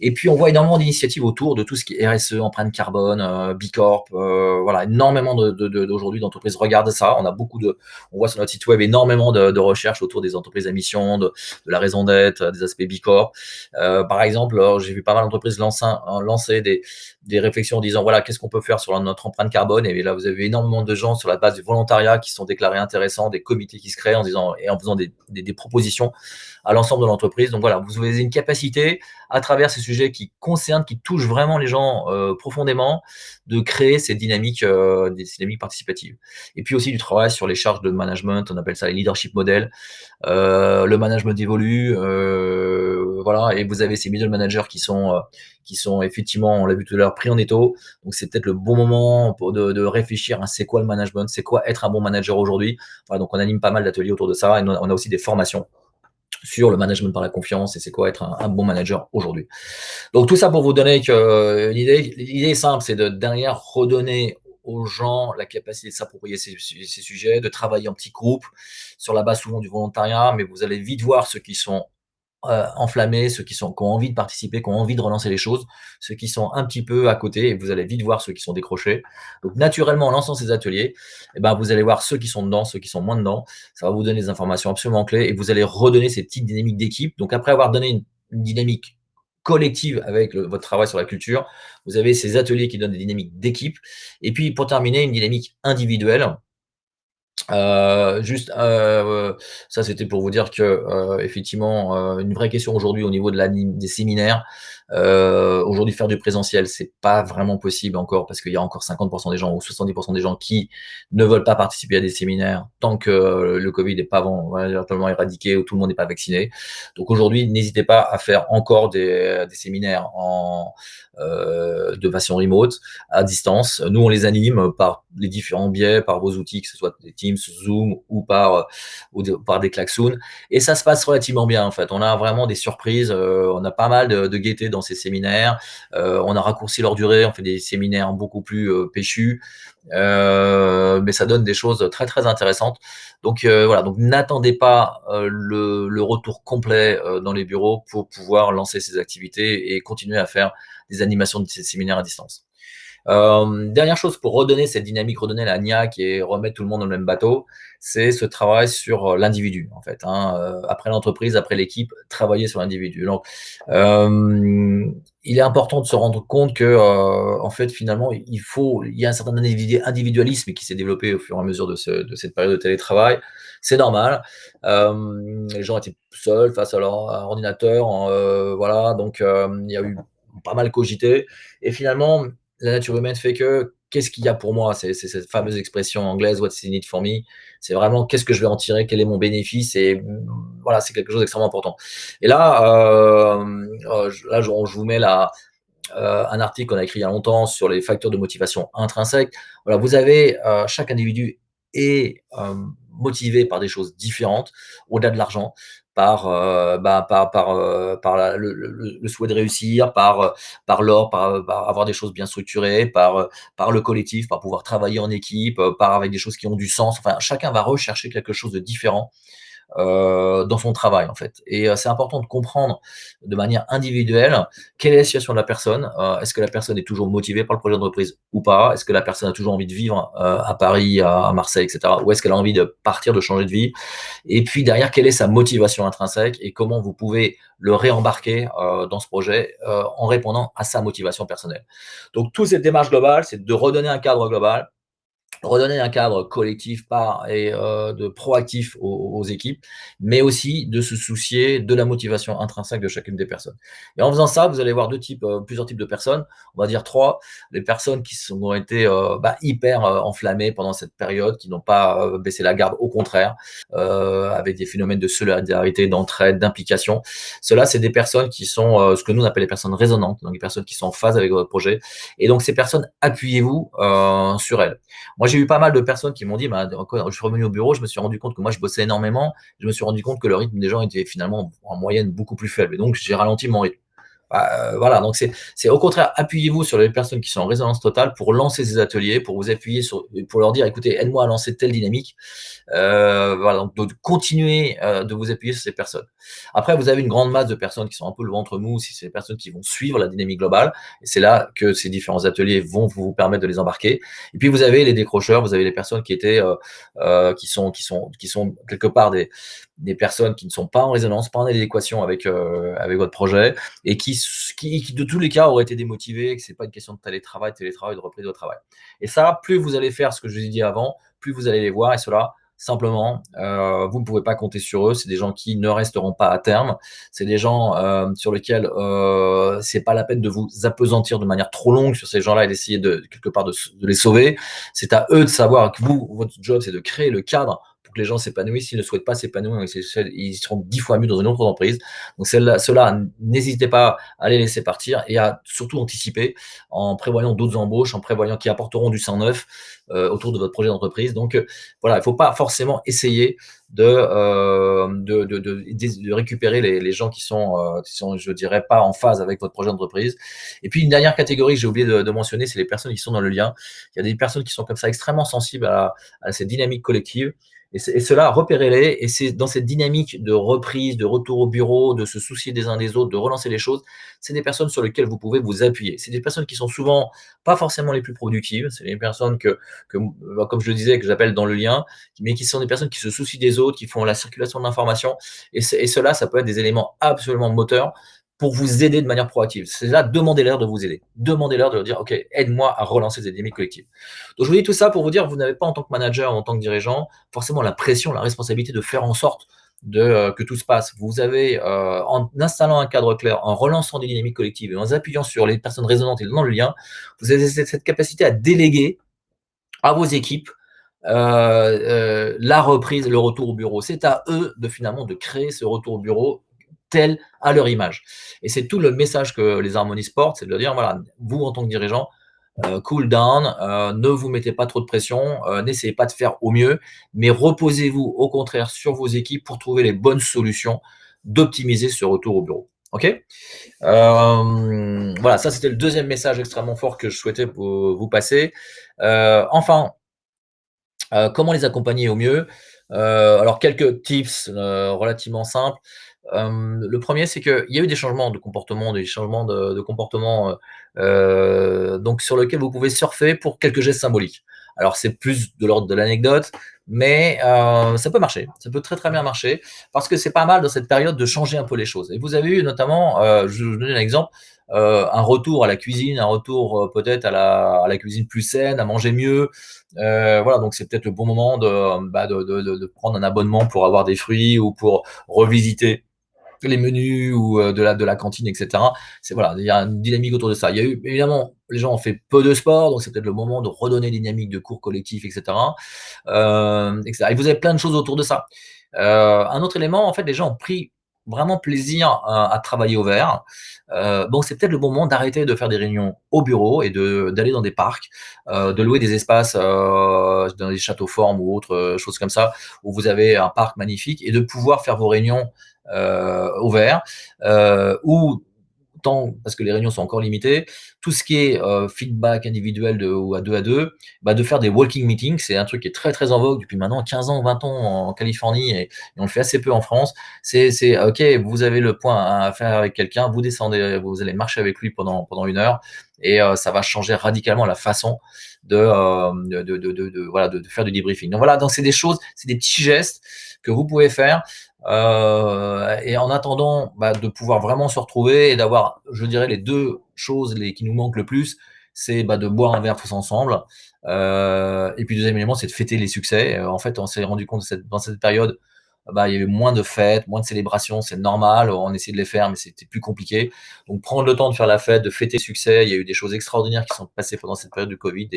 A: Et puis, on voit énormément d'initiatives autour de tout ce qui est RSE, empreinte carbone, B Corp. Voilà, énormément d'aujourd'hui d'entreprises regardent ça. On voit sur notre site web énormément de recherches autour des entreprises à mission, de la raison d'être, des aspects B Corp. Par exemple, j'ai vu pas mal d'entreprises lancer des réflexions en disant voilà, qu'est-ce qu'on peut faire sur notre empreinte carbone? Et là, vous avez énormément de gens sur la base du volontariat qui sont déclarés intéressants, des comités qui se créent en faisant des propositions à l'ensemble de l'entreprise. Donc voilà, vous avez une capacité à travers ces sujets qui touchent vraiment les gens profondément, de créer des dynamiques participatives. Et puis aussi du travail sur les charges de management, on appelle ça les leadership models. Le management évolue, voilà, et vous avez ces middle managers qui sont effectivement, on l'a vu tout à l'heure, pris en étau. Donc c'est peut-être le bon moment de réfléchir à c'est quoi le management, c'est quoi être un bon manager aujourd'hui. Voilà, donc on anime pas mal d'ateliers autour de ça et on a aussi des formations sur le management par la confiance et c'est quoi être un bon manager aujourd'hui. Donc tout ça pour vous donner l'idée est simple, c'est de derrière redonner aux gens la capacité de s'approprier ces sujets, de travailler en petits groupes sur la base souvent du volontariat, mais vous allez vite voir ceux qui sont enflammés, ceux qui ont envie de participer, qui ont envie de relancer les choses, ceux qui sont un petit peu à côté, et vous allez vite voir ceux qui sont décrochés. Donc naturellement, en lançant ces ateliers, eh ben, vous allez voir ceux qui sont dedans, ceux qui sont moins dedans. Ça va vous donner des informations absolument clés et vous allez redonner ces petites dynamiques d'équipe. Donc après avoir donné une dynamique collective avec votre travail sur la culture, vous avez ces ateliers qui donnent des dynamiques d'équipe. Et puis pour terminer, une dynamique individuelle. Juste, ça c'était pour vous dire que, effectivement, une vraie question aujourd'hui au niveau des séminaires, aujourd'hui faire du présentiel, c'est pas vraiment possible encore parce qu'il y a encore 50 des gens ou 70 des gens qui ne veulent pas participer à des séminaires tant que le Covid n'est pas totalement éradiqué ou tout le monde n'est pas vacciné. Donc aujourd'hui, n'hésitez pas à faire encore des séminaires de façon remote, à distance. Nous, on les anime par les différents biais, par vos outils, que ce soit des Teams, Zoom ou par des klaxons. Et ça se passe relativement bien, en fait. On a vraiment des surprises. On a pas mal de gaieté dans ces séminaires. On a raccourci leur durée. On fait des séminaires beaucoup plus péchus. Mais ça donne des choses très très intéressantes. Donc voilà, donc n'attendez pas le retour complet dans les bureaux pour pouvoir lancer ces activités et continuer à faire des animations de ces séminaires à distance. Dernière chose pour redonner cette dynamique, redonner la niaque et remettre tout le monde dans le même bateau, c'est ce travail sur l'individu en fait. Après l'entreprise, après l'équipe, travailler sur l'individu. Donc, il est important de se rendre compte que en fait finalement il y a un certain individualisme qui s'est développé au fur et à mesure de cette période de télétravail. C'est normal. Les gens étaient seuls face à leur ordinateur, voilà. Donc il y a eu pas mal cogité et finalement la nature humaine fait que qu'est-ce qu'il y a pour moi? C'est cette fameuse expression anglaise, what's in it for me? C'est vraiment qu'est-ce que je vais en tirer? Quel est mon bénéfice? Et voilà, c'est quelque chose d'extrêmement important. Et là, je vous mets un article qu'on a écrit il y a longtemps sur les facteurs de motivation intrinsèques. Voilà, vous avez chaque individu est motivé par des choses différentes, au-delà de l'argent, par le souhait de réussir, par l'or, par avoir des choses bien structurées, par le collectif, par pouvoir travailler en équipe, par avec des choses qui ont du sens. Enfin, chacun va rechercher quelque chose de différent dans son travail en fait. Et c'est important de comprendre de manière individuelle quelle est la situation de la personne. Est-ce que la personne est toujours motivée par le projet d'entreprise ou pas? Est-ce que la personne a toujours envie de vivre à Paris, à Marseille, etc. Ou est-ce qu'elle a envie de partir, de changer de vie? Et puis derrière, quelle est sa motivation intrinsèque et comment vous pouvez le réembarquer dans ce projet en répondant à sa motivation personnelle. Donc toute cette démarche globale, c'est de redonner un cadre global, redonner un cadre collectif et de proactif aux équipes, mais aussi de se soucier de la motivation intrinsèque de chacune des personnes. Et en faisant ça, vous allez voir plusieurs types de personnes. On va dire trois. Les personnes qui ont été hyper enflammées pendant cette période, qui n'ont pas baissé la garde, au contraire, avec des phénomènes de solidarité, d'entraide, d'implication. Cela, c'est des personnes qui sont ce que nous on appelle les personnes résonantes, donc des personnes qui sont en phase avec votre projet. Et donc ces personnes, appuyez-vous sur elles. Moi, j'ai eu pas mal de personnes qui m'ont dit, quand je suis revenu au bureau, je me suis rendu compte que moi, je bossais énormément. Je me suis rendu compte que le rythme des gens était finalement en moyenne beaucoup plus faible. Et donc, j'ai ralenti mon rythme. Voilà, donc c'est au contraire, appuyez-vous sur les personnes qui sont en résonance totale pour lancer ces ateliers, pour vous appuyer pour leur dire, écoutez, aide-moi à lancer telle dynamique. Voilà, donc de continuer de vous appuyer sur ces personnes. Après, vous avez une grande masse de personnes qui sont un peu le ventre mou, si c'est des personnes qui vont suivre la dynamique globale, et c'est là que ces différents ateliers vont vous permettre de les embarquer. Et puis vous avez les décrocheurs, vous avez les personnes qui sont quelque part des personnes qui ne sont pas en résonance, pas en adéquation avec votre projet, et qui de tous les cas auraient été démotivés, que c'est pas une question de télétravail, de reprise de travail. Et ça, plus vous allez faire ce que je vous ai dit avant, plus vous allez les voir, et cela, simplement, vous ne pouvez pas compter sur eux. C'est des gens qui ne resteront pas à terme. C'est des gens sur lesquels c'est pas la peine de vous appesantir de manière trop longue sur ces gens-là et d'essayer quelque part de les sauver. C'est à eux de savoir que votre job, c'est de créer le cadre pour que les gens s'épanouissent. S'ils ne souhaitent pas s'épanouir, ils seront 10 fois mieux dans une autre entreprise. Donc ceux-là, n'hésitez pas à les laisser partir et à surtout anticiper en prévoyant d'autres embauches, en prévoyant qui apporteront du sang neuf autour de votre projet d'entreprise. Donc voilà, il ne faut pas forcément essayer de récupérer les gens qui sont, je dirais, pas en phase avec votre projet d'entreprise. Et puis, une dernière catégorie que j'ai oublié de mentionner, c'est les personnes qui sont dans le lien. Il y a des personnes qui sont comme ça extrêmement sensibles à cette dynamique collective Et ceux-là, repérez-les et c'est dans cette dynamique de reprise, de retour au bureau, de se soucier des uns des autres, de relancer les choses, c'est des personnes sur lesquelles vous pouvez vous appuyer. C'est des personnes qui sont souvent pas forcément les plus productives, c'est des personnes comme je le disais, que j'appelle dans le lien, mais qui sont des personnes qui se soucient des autres, qui font la circulation de l'information et ceux-là, ça peut être des éléments absolument moteurs pour vous aider de manière proactive. C'est là, demandez-leur de vous aider. Demandez-leur de leur dire, OK, aide-moi à relancer cette dynamique collective. Donc, je vous dis tout ça pour vous dire, vous n'avez pas en tant que manager, en tant que dirigeant, forcément la pression, la responsabilité de faire en sorte que tout se passe. Vous avez, en installant un cadre clair, en relançant des dynamiques collectives et en appuyant sur les personnes résonantes et dans le lien, vous avez cette capacité à déléguer à vos équipes la reprise, le retour au bureau. C'est à eux de finalement de créer ce retour au bureau tel à leur image. Et c'est tout le message que les harmonies portent, c'est de leur dire, voilà, vous en tant que dirigeant, cool down, ne vous mettez pas trop de pression, n'essayez pas de faire au mieux, mais reposez-vous au contraire sur vos équipes pour trouver les bonnes solutions d'optimiser ce retour au bureau. OK? Voilà, ça c'était le deuxième message extrêmement fort que je souhaitais vous passer. Enfin, comment les accompagner au mieux? Alors quelques tips, relativement simples. Le premier, c'est qu'il y a eu des changements de comportement, des changements de comportement, donc sur lequel vous pouvez surfer pour quelques gestes symboliques. Alors c'est plus de l'ordre de l'anecdote, mais ça peut marcher. Ça peut très, très bien marcher parce que c'est pas mal dans cette période de changer un peu les choses et vous avez eu notamment, je vais vous donner un exemple, un retour à la cuisine, un retour, peut-être à la cuisine plus saine, à manger mieux, voilà, donc c'est peut-être le bon moment de prendre un abonnement pour avoir des fruits ou pour revisiter les menus ou de la cantine, etc. C'est voilà, il y a une dynamique autour de ça. Il y a eu évidemment, les gens ont fait peu de sport, donc c'est peut-être le moment de redonner des dynamiques de cours collectifs, etc. etc. Et vous avez plein de choses autour de ça. Un autre élément, en fait, les gens ont pris vraiment plaisir à travailler au vert. Donc c'est peut-être le bon moment d'arrêter de faire des réunions au bureau et d'aller dans des parcs, de louer des espaces dans des châteaux formes ou autres choses comme ça, où vous avez un parc magnifique et de pouvoir faire vos réunions au vert, ou tant, parce que les réunions sont encore limitées, tout ce qui est feedback individuel ou à deux, bah, de faire des walking meetings, c'est un truc qui est très très en vogue depuis maintenant 15 ans, 20 ans en Californie et on le fait assez peu en France. C'est ok, vous avez le point à faire avec quelqu'un, vous descendez, vous allez marcher avec lui pendant une heure et ça va changer radicalement la façon voilà, de faire du debriefing. Donc voilà, donc c'est des choses, c'est des petits gestes que vous pouvez faire et en attendant de pouvoir vraiment se retrouver et d'avoir, je dirais, les deux choses qui nous manquent le plus, c'est de boire un verre tous ensemble. Et puis deuxième élément, c'est de fêter les succès. En fait, on s'est rendu compte dans cette période, il y avait moins de fêtes, moins de célébrations, c'est normal. On essayait de les faire, mais c'était plus compliqué. Donc prendre le temps de faire la fête, de fêter le succès. Il y a eu des choses extraordinaires qui sont passées pendant cette période de Covid,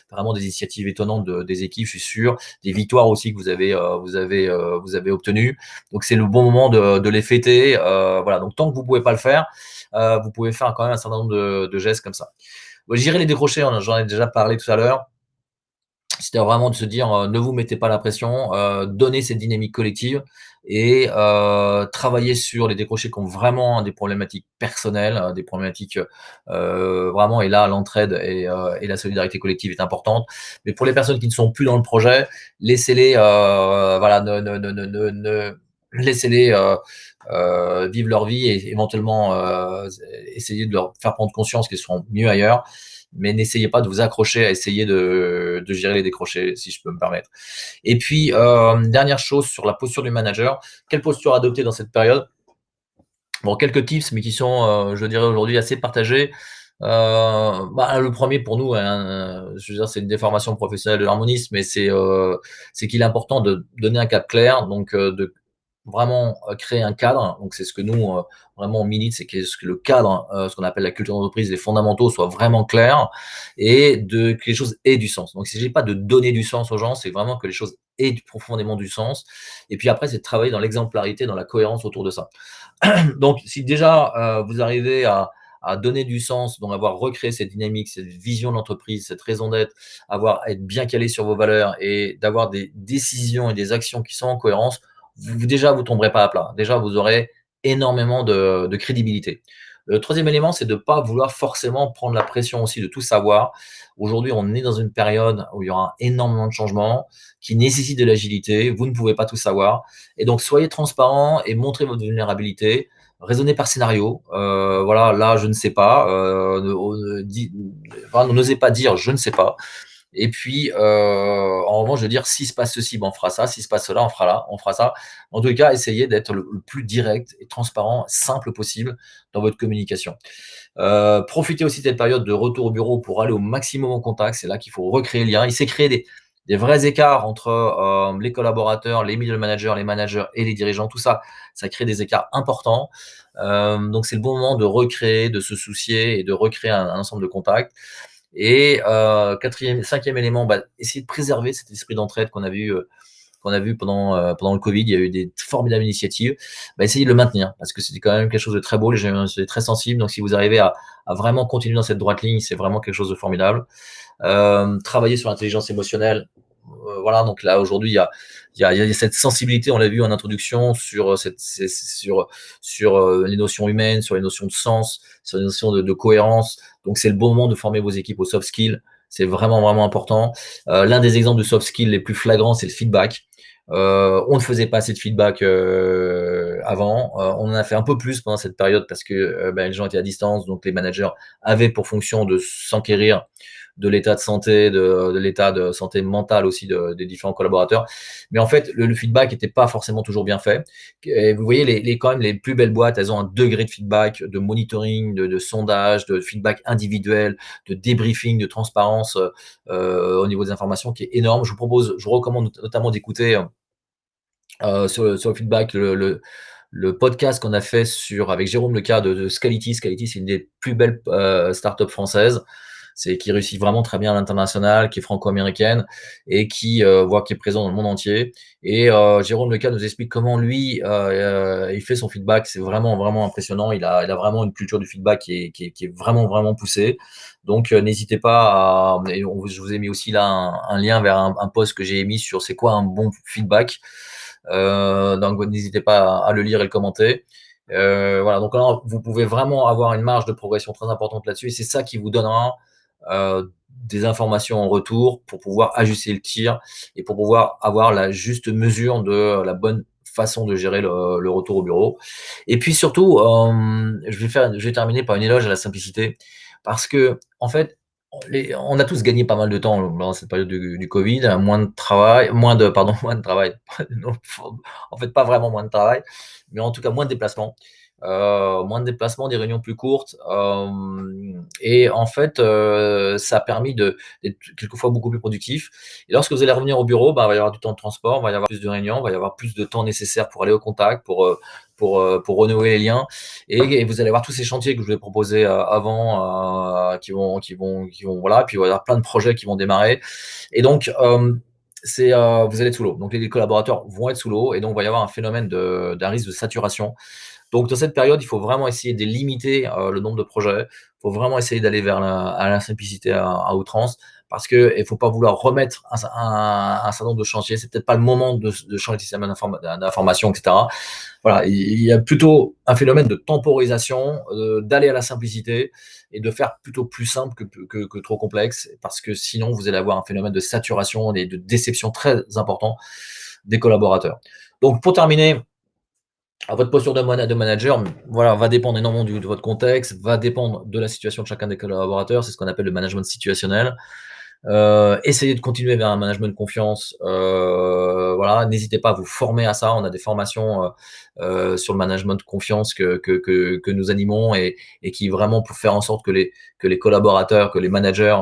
A: vraiment des initiatives étonnantes des équipes, je suis sûr, des victoires aussi que vous avez obtenues. Donc c'est le bon moment de les fêter. Voilà. Donc tant que vous pouvez pas le faire, vous pouvez faire quand même un certain nombre de gestes comme ça. J'irai les décrocher, j'en ai déjà parlé tout à l'heure. C'était vraiment de se dire, ne vous mettez pas la pression, donnez cette dynamique collective et travaillez sur les décrochés qui ont vraiment des problématiques personnelles, des problématiques, vraiment et là l'entraide et la solidarité collective est importante. Mais pour les personnes qui ne sont plus dans le projet, laissez-les, voilà, laissez-les, vivre leur vie et éventuellement, essayer de leur faire prendre conscience qu'ils seront mieux ailleurs. Mais n'essayez pas de vous accrocher à essayer de gérer les décrochés, si je peux me permettre. Et puis, dernière chose sur la posture du manager. Quelle posture adopter dans cette période? Bon, quelques tips, mais qui sont, je dirais aujourd'hui assez partagés. Le premier pour nous, je veux dire, c'est une déformation professionnelle de l'harmonisme, mais c'est qu'il est important de donner un cap clair, donc de vraiment créer un cadre. Donc c'est ce que nous vraiment on milite, c'est que le cadre, ce qu'on appelle la culture d'entreprise, les fondamentaux soient vraiment clairs et que les choses aient du sens. Donc il ne s'agit pas de donner du sens aux gens, c'est vraiment que les choses aient profondément du sens. Et puis après, c'est de travailler dans l'exemplarité, dans la cohérence autour de ça. Donc si déjà vous arrivez à donner du sens, donc avoir recréé cette dynamique, cette vision de l'entreprise, cette raison d'être, être bien calé sur vos valeurs et d'avoir des décisions et des actions qui sont en cohérence, déjà, vous tomberez pas à plat. Déjà, vous aurez énormément de crédibilité. Le troisième élément, c'est de ne pas vouloir forcément prendre la pression aussi de tout savoir. Aujourd'hui, on est dans une période où il y aura énormément de changements qui nécessitent de l'agilité. Vous ne pouvez pas tout savoir. Et donc, soyez transparent et montrez votre vulnérabilité. Raisonnez par scénario. Voilà, là, je ne sais pas. N'osez pas dire je ne sais pas. Et puis, en revanche, de dire s'il se passe ceci, ben on fera ça. S'il se passe cela, on fera là, on fera ça. En tout cas, essayez d'être le plus direct et transparent, simple possible dans votre communication. Profitez aussi de cette période de retour au bureau pour aller au maximum en contact. C'est là qu'il faut recréer le lien. Il s'est créé des vrais écarts entre les collaborateurs, les middle managers, les managers et les dirigeants. Tout ça, ça crée des écarts importants. Donc, c'est le bon moment de recréer, de se soucier et de recréer un ensemble de contacts. Et cinquième élément, essayer de préserver cet esprit d'entraide qu'on a vu pendant le Covid. Il y a eu des formidables initiatives. Essayez de le maintenir parce que c'était quand même quelque chose de très beau. Les gens étaient très sensibles. Donc, si vous arrivez à vraiment continuer dans cette droite ligne, c'est vraiment quelque chose de formidable. Travailler sur l'intelligence émotionnelle. Voilà, donc là aujourd'hui il y a cette sensibilité, on l'a vu en introduction, sur les notions humaines, sur les notions de sens, sur les notions de cohérence. Donc c'est le bon moment de former vos équipes aux soft skills. C'est vraiment vraiment important. L'un des exemples de soft skills les plus flagrants, c'est le feedback. On ne faisait pas assez de feedback avant. On en a fait un peu plus pendant cette période parce que les gens étaient à distance, donc les managers avaient pour fonction de s'enquérir de l'état de santé, de l'état de santé mentale aussi des différents collaborateurs. Mais en fait, le feedback n'était pas forcément toujours bien fait. Et vous voyez, quand même, les plus belles boîtes, elles ont un degré de feedback, de monitoring, de sondage, de feedback individuel, de débriefing, de transparence au niveau des informations qui est énorme. Je vous recommande notamment d'écouter sur le feedback le podcast qu'on a fait avec Jérôme Leca de Scality. Scality, c'est une des plus belles startups françaises. Qui réussit vraiment très bien à l'international, qui est franco-américaine et qui est présent dans le monde entier. Et Jérôme Leca nous explique comment lui il fait son feedback. C'est vraiment vraiment impressionnant. Il a vraiment une culture du feedback qui est vraiment vraiment poussée. Donc n'hésitez pas je vous ai mis aussi là un lien vers un post que j'ai émis sur c'est quoi un bon feedback. Donc n'hésitez pas à le lire et le commenter. Voilà, donc là, vous pouvez vraiment avoir une marge de progression très importante là-dessus et c'est ça qui vous donnera des informations en retour pour pouvoir ajuster le tir et pour pouvoir avoir la juste mesure de la bonne façon de gérer le retour au bureau. Et puis surtout, je vais terminer par une éloge à la simplicité parce que en fait, on a tous gagné pas mal de temps dans cette période du Covid, moins de travail, moins de travail. Non, en fait, pas vraiment moins de travail, mais en tout cas moins de déplacements. Moins de déplacements, des réunions plus courtes. Et en fait, ça a permis d'être quelquefois beaucoup plus productif. Et lorsque vous allez revenir au bureau, il va y avoir du temps de transport, il va y avoir plus de réunions, il va y avoir plus de temps nécessaire pour aller au contact, pour renouer les liens. Et vous allez avoir tous ces chantiers que je vous ai proposés avant, qui vont, voilà. Puis il va y avoir plein de projets qui vont démarrer. Et donc, vous allez être sous l'eau. Donc les collaborateurs vont être sous l'eau et donc il va y avoir un phénomène d'un risque de saturation. Donc, dans cette période, il faut vraiment essayer de limiter le nombre de projets. Il faut vraiment essayer d'aller vers la simplicité à outrance parce qu'il ne faut pas vouloir remettre un certain nombre de chantiers. C'est peut-être pas le moment de changer le système d'information, etc. Voilà, il y a plutôt un phénomène de temporisation, d'aller à la simplicité et de faire plutôt plus simple que trop complexe parce que sinon, vous allez avoir un phénomène de saturation et de déception très important des collaborateurs. Donc, pour terminer, votre posture de manager, voilà, va dépendre énormément de votre contexte, va dépendre de la situation de chacun des collaborateurs. C'est ce qu'on appelle le management situationnel. Essayez de continuer vers un management de confiance. Voilà, n'hésitez pas à vous former à ça. On a des formations sur le management de confiance que nous animons et qui vraiment pour faire en sorte que les collaborateurs, que les managers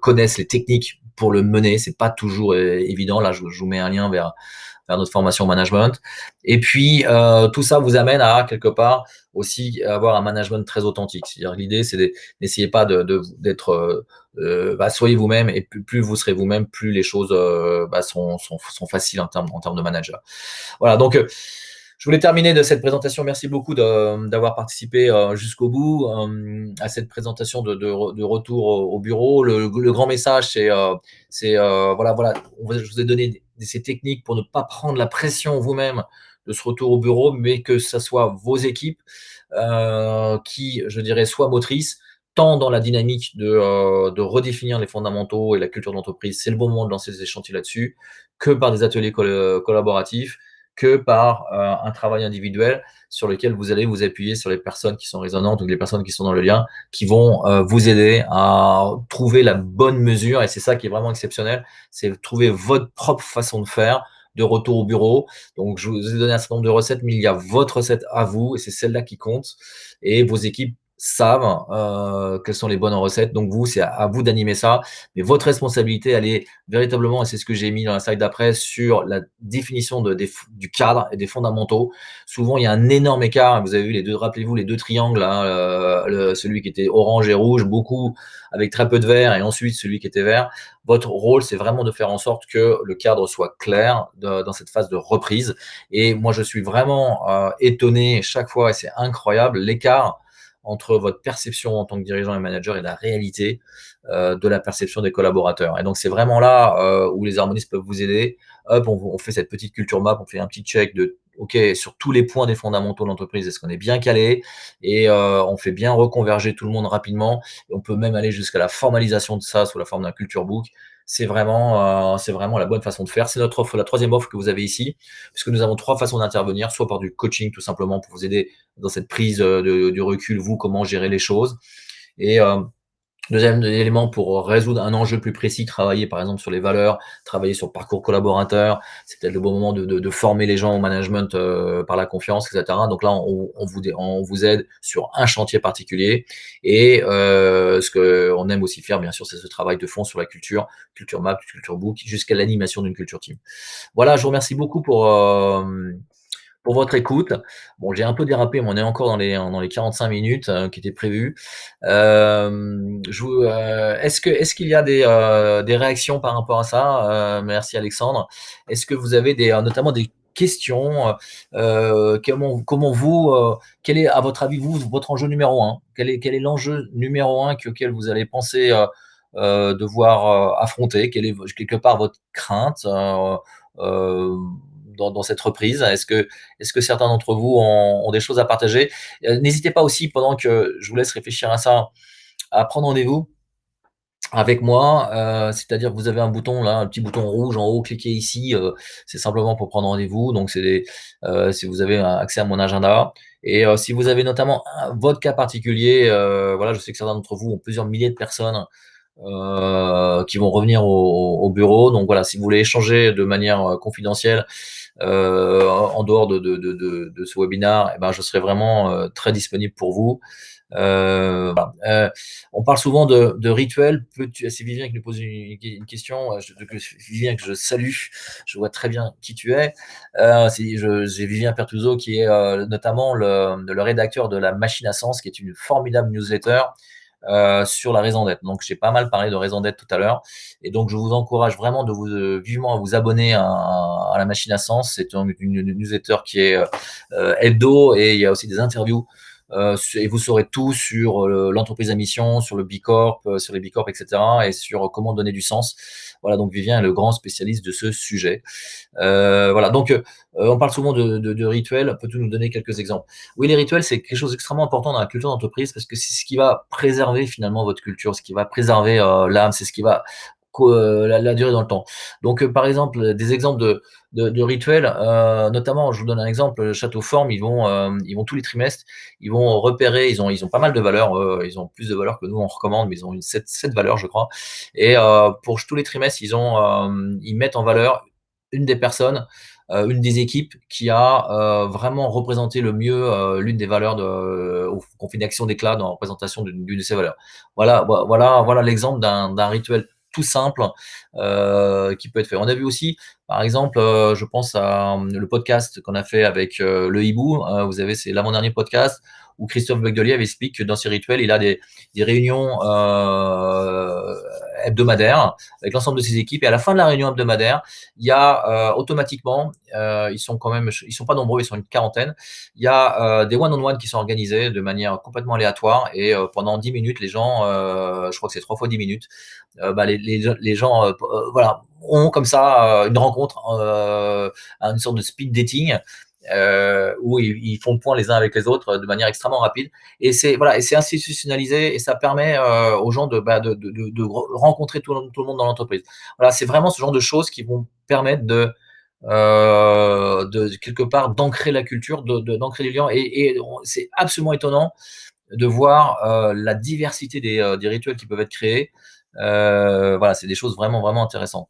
A: connaissent les techniques pour le mener. C'est pas toujours évident. Là, je vous mets un lien vers notre formation management. Et puis, tout ça vous amène à, quelque part, aussi avoir un management très authentique. C'est-à-dire l'idée, c'est n'essayez pas d'être... soyez vous-même, et plus vous serez vous-même, plus les choses sont faciles en termes de manager. Voilà, donc... je voulais terminer de cette présentation. Merci beaucoup d'avoir participé jusqu'au bout à cette présentation de retour au bureau. Le grand message, c'est voilà, je vous ai donné ces techniques pour ne pas prendre la pression vous-même de ce retour au bureau, mais que ça soit vos équipes qui, je dirais, soient motrices, tant dans la dynamique de redéfinir les fondamentaux et la culture d'entreprise, c'est le bon moment de lancer des échantillons là-dessus, que par des ateliers collaboratifs, que par un travail individuel sur lequel vous allez vous appuyer sur les personnes qui sont résonantes ou les personnes qui sont dans le lien, qui vont vous aider à trouver la bonne mesure. Et c'est ça qui est vraiment exceptionnel, c'est trouver votre propre façon de faire de retour au bureau. Donc, je vous ai donné un certain nombre de recettes, mais il y a votre recette à vous et c'est celle-là qui compte. Et vos équipes savent quelles sont les bonnes recettes. Donc, vous, c'est à vous d'animer ça. Mais votre responsabilité, elle est véritablement, et c'est ce que j'ai mis dans la slide d'après, sur la définition du cadre et des fondamentaux. Souvent, il y a un énorme écart. Vous avez vu les deux, rappelez-vous, les deux triangles, hein, celui qui était orange et rouge, beaucoup avec très peu de vert, et ensuite celui qui était vert. Votre rôle, c'est vraiment de faire en sorte que le cadre soit clair dans cette phase de reprise. Et moi, je suis vraiment étonné chaque fois, et c'est incroyable, l'écart entre votre perception en tant que dirigeant et manager et la réalité de la perception des collaborateurs. Et donc, c'est vraiment là où les harmonistes peuvent vous aider. Hop, on fait cette petite culture map, on fait un petit check de OK, sur tous les points des fondamentaux de l'entreprise, est-ce qu'on est bien calé? Et on fait bien reconverger tout le monde rapidement. Et on peut même aller jusqu'à la formalisation de ça sous la forme d'un culture book. C'est vraiment la bonne façon de faire. C'est notre offre, la troisième offre que vous avez ici, puisque nous avons trois façons d'intervenir, soit par du coaching tout simplement pour vous aider dans cette prise du recul, vous, comment gérer les choses. Et deuxième élément, pour résoudre un enjeu plus précis, travailler par exemple sur les valeurs, travailler sur le parcours collaborateur. C'est peut-être le bon moment de former les gens au management par la confiance, etc. Donc là, on vous aide sur un chantier particulier. Et ce qu'on aime aussi faire, bien sûr, c'est ce travail de fond sur la culture map, culture book, jusqu'à l'animation d'une culture team. Voilà, je vous remercie beaucoup pour votre écoute. Bon, j'ai un peu dérapé, mais on est encore dans les 45 minutes qui étaient prévues. Est-ce qu'il y a des réactions par rapport à ça? Merci Alexandre. Est-ce que vous avez notamment des questions? Comment vous, quel est à votre avis vous votre enjeu numéro un? Quel est l'enjeu numéro un auquel vous allez penser devoir affronter? Quelle est quelque part votre crainte dans cette reprise? Est-ce que certains d'entre vous ont des choses à partager? N'hésitez pas aussi, pendant que je vous laisse réfléchir à ça, à prendre rendez-vous avec moi, c'est-à-dire que vous avez un bouton là, un petit bouton rouge en haut, cliquez ici, c'est simplement pour prendre rendez-vous. Donc si vous avez accès à mon agenda, et si vous avez notamment votre cas particulier, voilà, je sais que certains d'entre vous ont plusieurs milliers de personnes qui vont revenir au bureau. Donc voilà, si vous voulez échanger de manière confidentielle en dehors de ce webinaire, eh ben, je serai vraiment très disponible pour vous. Voilà. On parle souvent de rituels. C'est Vivien qui nous pose une question. Vivien, que je salue. Je vois très bien qui tu es. J'ai Vivien Pertuso qui est notamment le rédacteur de la Machine à Sens, qui est une formidable newsletter sur la raison d'être. Donc, j'ai pas mal parlé de raison d'être tout à l'heure. Et donc, je vous encourage vraiment vivement à vous abonner à la Machine à Sens. C'est une newsletter qui est hebdo, et il y a aussi des interviews. Et vous saurez tout sur l'entreprise à mission, sur le B Corp, sur les B Corp, etc. et sur comment donner du sens. Voilà, donc Vivien est le grand spécialiste de ce sujet. Voilà, donc on parle souvent de rituels. Peux-tu nous donner quelques exemples? Oui, les rituels, c'est quelque chose d'extrêmement important dans la culture d'entreprise, parce que c'est ce qui va préserver finalement votre culture, ce qui va préserver l'âme, c'est ce qui va la durée dans le temps. Donc, par exemple, des exemples de rituels, notamment, je vous donne un exemple, Château Forme, ils vont tous les trimestres, ils vont repérer, ils ont pas mal de valeurs, ils ont plus de valeurs que nous on recommande, mais ils ont une 7 valeurs, je crois. Et pour tous les trimestres, ils mettent en valeur une des personnes, une des équipes qui a vraiment représenté le mieux l'une des valeurs qu'on fait une action d'éclat dans la représentation d'une de ces valeurs. Voilà l'exemple d'un rituel tout simple qui peut être fait. On a vu aussi, par exemple, je pense à le podcast qu'on a fait avec le hibou. Vous avez, c'est l'avant-dernier podcast où Christophe Becdelièvre explique que dans ses rituels, il a des réunions hebdomadaires avec l'ensemble de ses équipes. Et à la fin de la réunion hebdomadaire, il y a automatiquement, ils sont pas nombreux, ils sont une quarantaine. Il y a des one-on-one qui sont organisés de manière complètement aléatoire, et pendant 10 minutes, les gens, je crois que c'est 3 fois 10 minutes, les gens voilà, ont comme ça une rencontre, une sorte de speed dating, où ils font le point les uns avec les autres de manière extrêmement rapide. Et c'est voilà, et c'est institutionnalisé et ça permet aux gens de rencontrer tout le monde dans l'entreprise. Voilà, c'est vraiment ce genre de choses qui vont permettre de quelque part d'ancrer la culture, d'ancrer les liens. Et c'est absolument étonnant de voir la diversité des rituels qui peuvent être créés. Voilà, c'est des choses vraiment, vraiment intéressantes.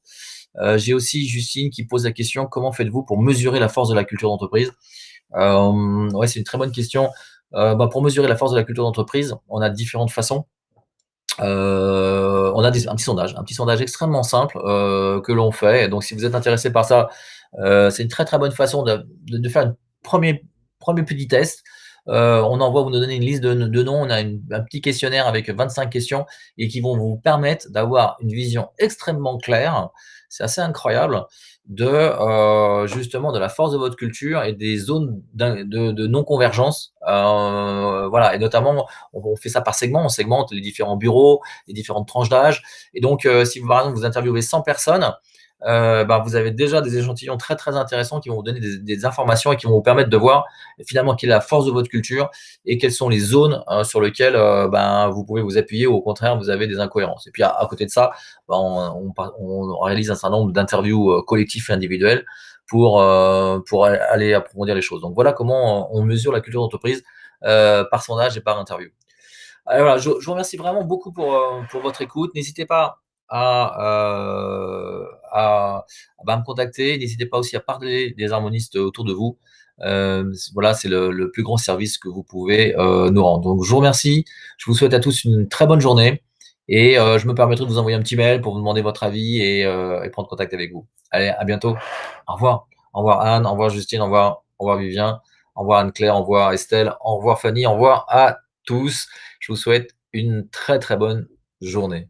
A: J'ai aussi Justine qui pose la question: comment faites-vous pour mesurer la force de la culture d'entreprise? Ouais, c'est une très bonne question. Bah, pour mesurer la force de la culture d'entreprise, on a différentes façons. On a un petit sondage extrêmement simple que l'on fait. Donc, si vous êtes intéressé par ça, c'est une très très bonne façon de faire un premier, premier petit test. On envoie, vous nous donnez une liste de noms, on a un petit questionnaire avec 25 questions et qui vont vous permettre d'avoir une vision extrêmement claire. C'est assez incroyable justement de la force de votre culture et des zones de non-convergence. Voilà, et notamment, on fait ça par segment, on segmente les différents bureaux, les différentes tranches d'âge. Et donc, si vous, par exemple, vous interviewez 100 personnes, bah, vous avez déjà des échantillons très très intéressants qui vont vous donner des informations et qui vont vous permettre de voir finalement quelle est la force de votre culture et quelles sont les zones sur lesquelles ben, vous pouvez vous appuyer ou au contraire vous avez des incohérences. Et puis à côté de ça, ben, on réalise un certain nombre d'interviews collectifs et individuelles pour aller approfondir les choses. Donc voilà comment on mesure la culture d'entreprise par sondage et par interview. Voilà, je vous remercie vraiment beaucoup pour votre écoute. N'hésitez pas à, bah, me contacter. N'hésitez pas aussi à parler des harmonistes autour de vous. Voilà, c'est le plus grand service que vous pouvez nous rendre. Donc, je vous remercie. Je vous souhaite à tous une très bonne journée. Et je me permettrai de vous envoyer un petit mail pour vous demander votre avis et prendre contact avec vous. Allez, à bientôt. Au revoir. Au revoir Anne, au revoir Justine, au revoir Vivien, au revoir Anne-Claire, au revoir Estelle, au revoir Fanny, au revoir à tous. Je vous souhaite une très très bonne journée.